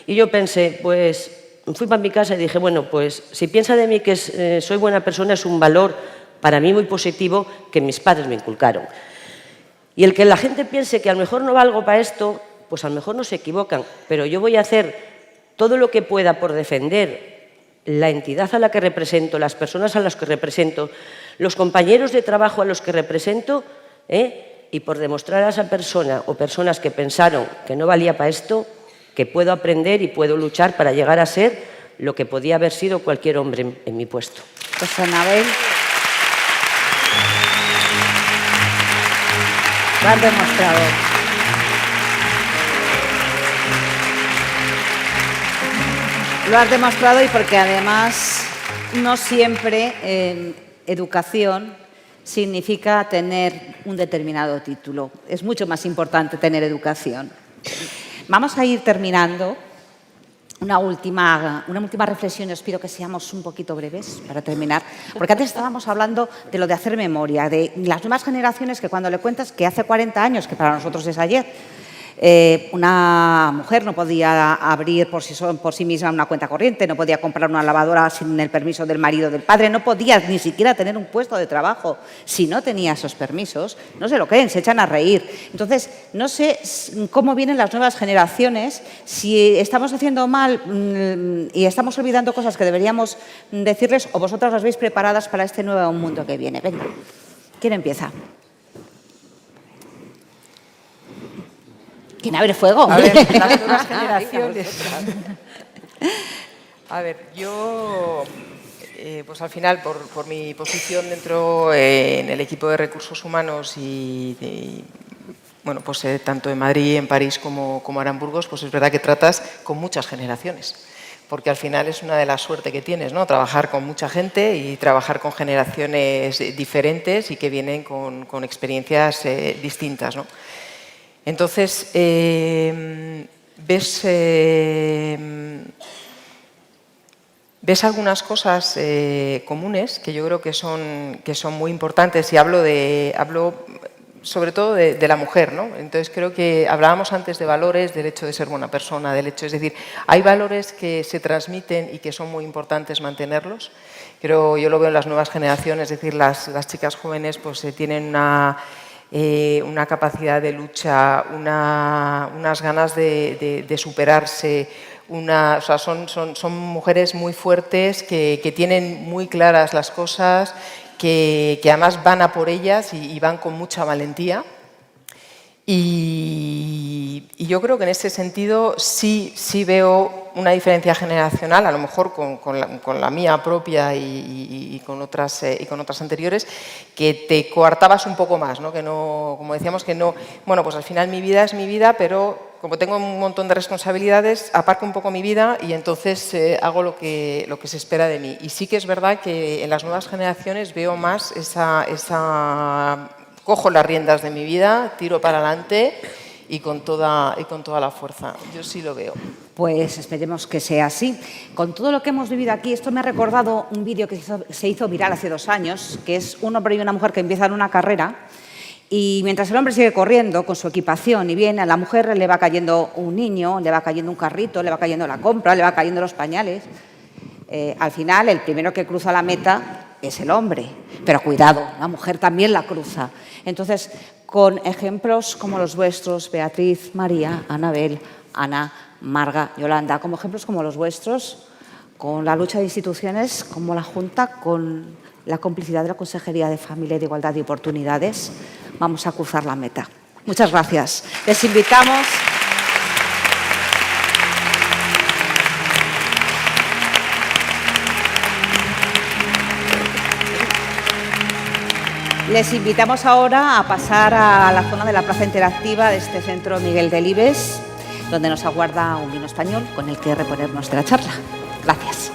Speaker 5: y yo pensé, pues fui para mi casa y dije, bueno, pues si piensa de mí que soy buena persona es un valor para mí muy positivo que mis padres me inculcaron. Y el que la gente piense que a lo mejor no valgo para esto, pues a lo mejor no se equivocan, pero yo voy a hacer todo lo que pueda por defender la entidad a la que represento, las personas a las que represento, los compañeros de trabajo a los que represento, y por demostrar a esa persona o personas que pensaron que no valía para esto, que puedo aprender y puedo luchar para llegar a ser lo que podía haber sido cualquier hombre en mi puesto.
Speaker 1: Pues Anabel, lo has demostrado. Lo has demostrado y porque además no siempre educación significa tener un determinado título. Es mucho más importante tener educación. Vamos a ir terminando. Una última reflexión, os pido que seamos un poquito breves para terminar, porque antes estábamos hablando de lo de hacer memoria, de las nuevas generaciones que cuando le cuentas que hace 40 años, que para nosotros es ayer, Una mujer no podía abrir por sí misma una cuenta corriente, no podía comprar una lavadora sin el permiso del marido o del padre, no podía ni siquiera tener un puesto de trabajo si no tenía esos permisos. No se lo creen, se echan a reír. Entonces, no sé cómo vienen las nuevas generaciones, si estamos haciendo mal y estamos olvidando cosas que deberíamos decirles, o vosotras las veis preparadas para este nuevo mundo que viene. Venga, ¿quién empieza? ¿Quién abre fuego?
Speaker 6: A ver, las nuevas generaciones. A ver, yo, pues al final, por mi posición dentro en el equipo de recursos humanos bueno, pues tanto en Madrid, en París como ahora en Burgos, pues es verdad que tratas con muchas generaciones, porque al final es una de las suertes que tienes, ¿no? Trabajar con mucha gente y trabajar con generaciones diferentes y que vienen con experiencias distintas, ¿no? Entonces, ves algunas cosas comunes que yo creo que son muy importantes, y hablo sobre todo de la mujer, ¿no? Entonces creo que hablábamos antes de valores, del hecho de ser buena persona, es decir, hay valores que se transmiten y que son muy importantes mantenerlos. Yo lo veo en las nuevas generaciones, es decir, las chicas jóvenes pues tienen una capacidad de lucha, unas ganas de superarse, o sea, son mujeres muy fuertes que tienen muy claras las cosas, que además van a por ellas y van con mucha valentía. Y yo creo que en ese sentido sí veo una diferencia generacional, a lo mejor con la mía propia y con otras anteriores, que te coartabas un poco más, ¿no? Que no, como decíamos, que no, bueno, pues al final mi vida es mi vida, pero como tengo un montón de responsabilidades, aparco un poco mi vida y entonces hago lo que se espera de mí. Y sí que es verdad que en las nuevas generaciones veo más cojo las riendas de mi vida, tiro para adelante y con toda la fuerza. Yo sí lo veo.
Speaker 1: Pues esperemos que sea así. Con todo lo que hemos vivido aquí, esto me ha recordado un vídeo que se hizo viral hace 2 años, que es un hombre y una mujer que empiezan una carrera y mientras el hombre sigue corriendo con su equipación y bien, a la mujer le va cayendo un niño, le va cayendo un carrito, le va cayendo la compra, le va cayendo los pañales. Al final, el primero que cruza la meta es el hombre, pero cuidado, la mujer también la cruza. Entonces, con ejemplos como los vuestros, Beatriz, María, Anabel, Ana, Marga, Yolanda, como ejemplos como los vuestros, con la lucha de instituciones como la Junta, con la complicidad de la Consejería de Familia y de Igualdad de Oportunidades, vamos a cruzar la meta. Muchas gracias. Les invitamos. Les invitamos ahora a pasar a la zona de la plaza interactiva de este centro Miguel Delibes, donde nos aguarda un vino español con el que reponer nuestra charla. Gracias.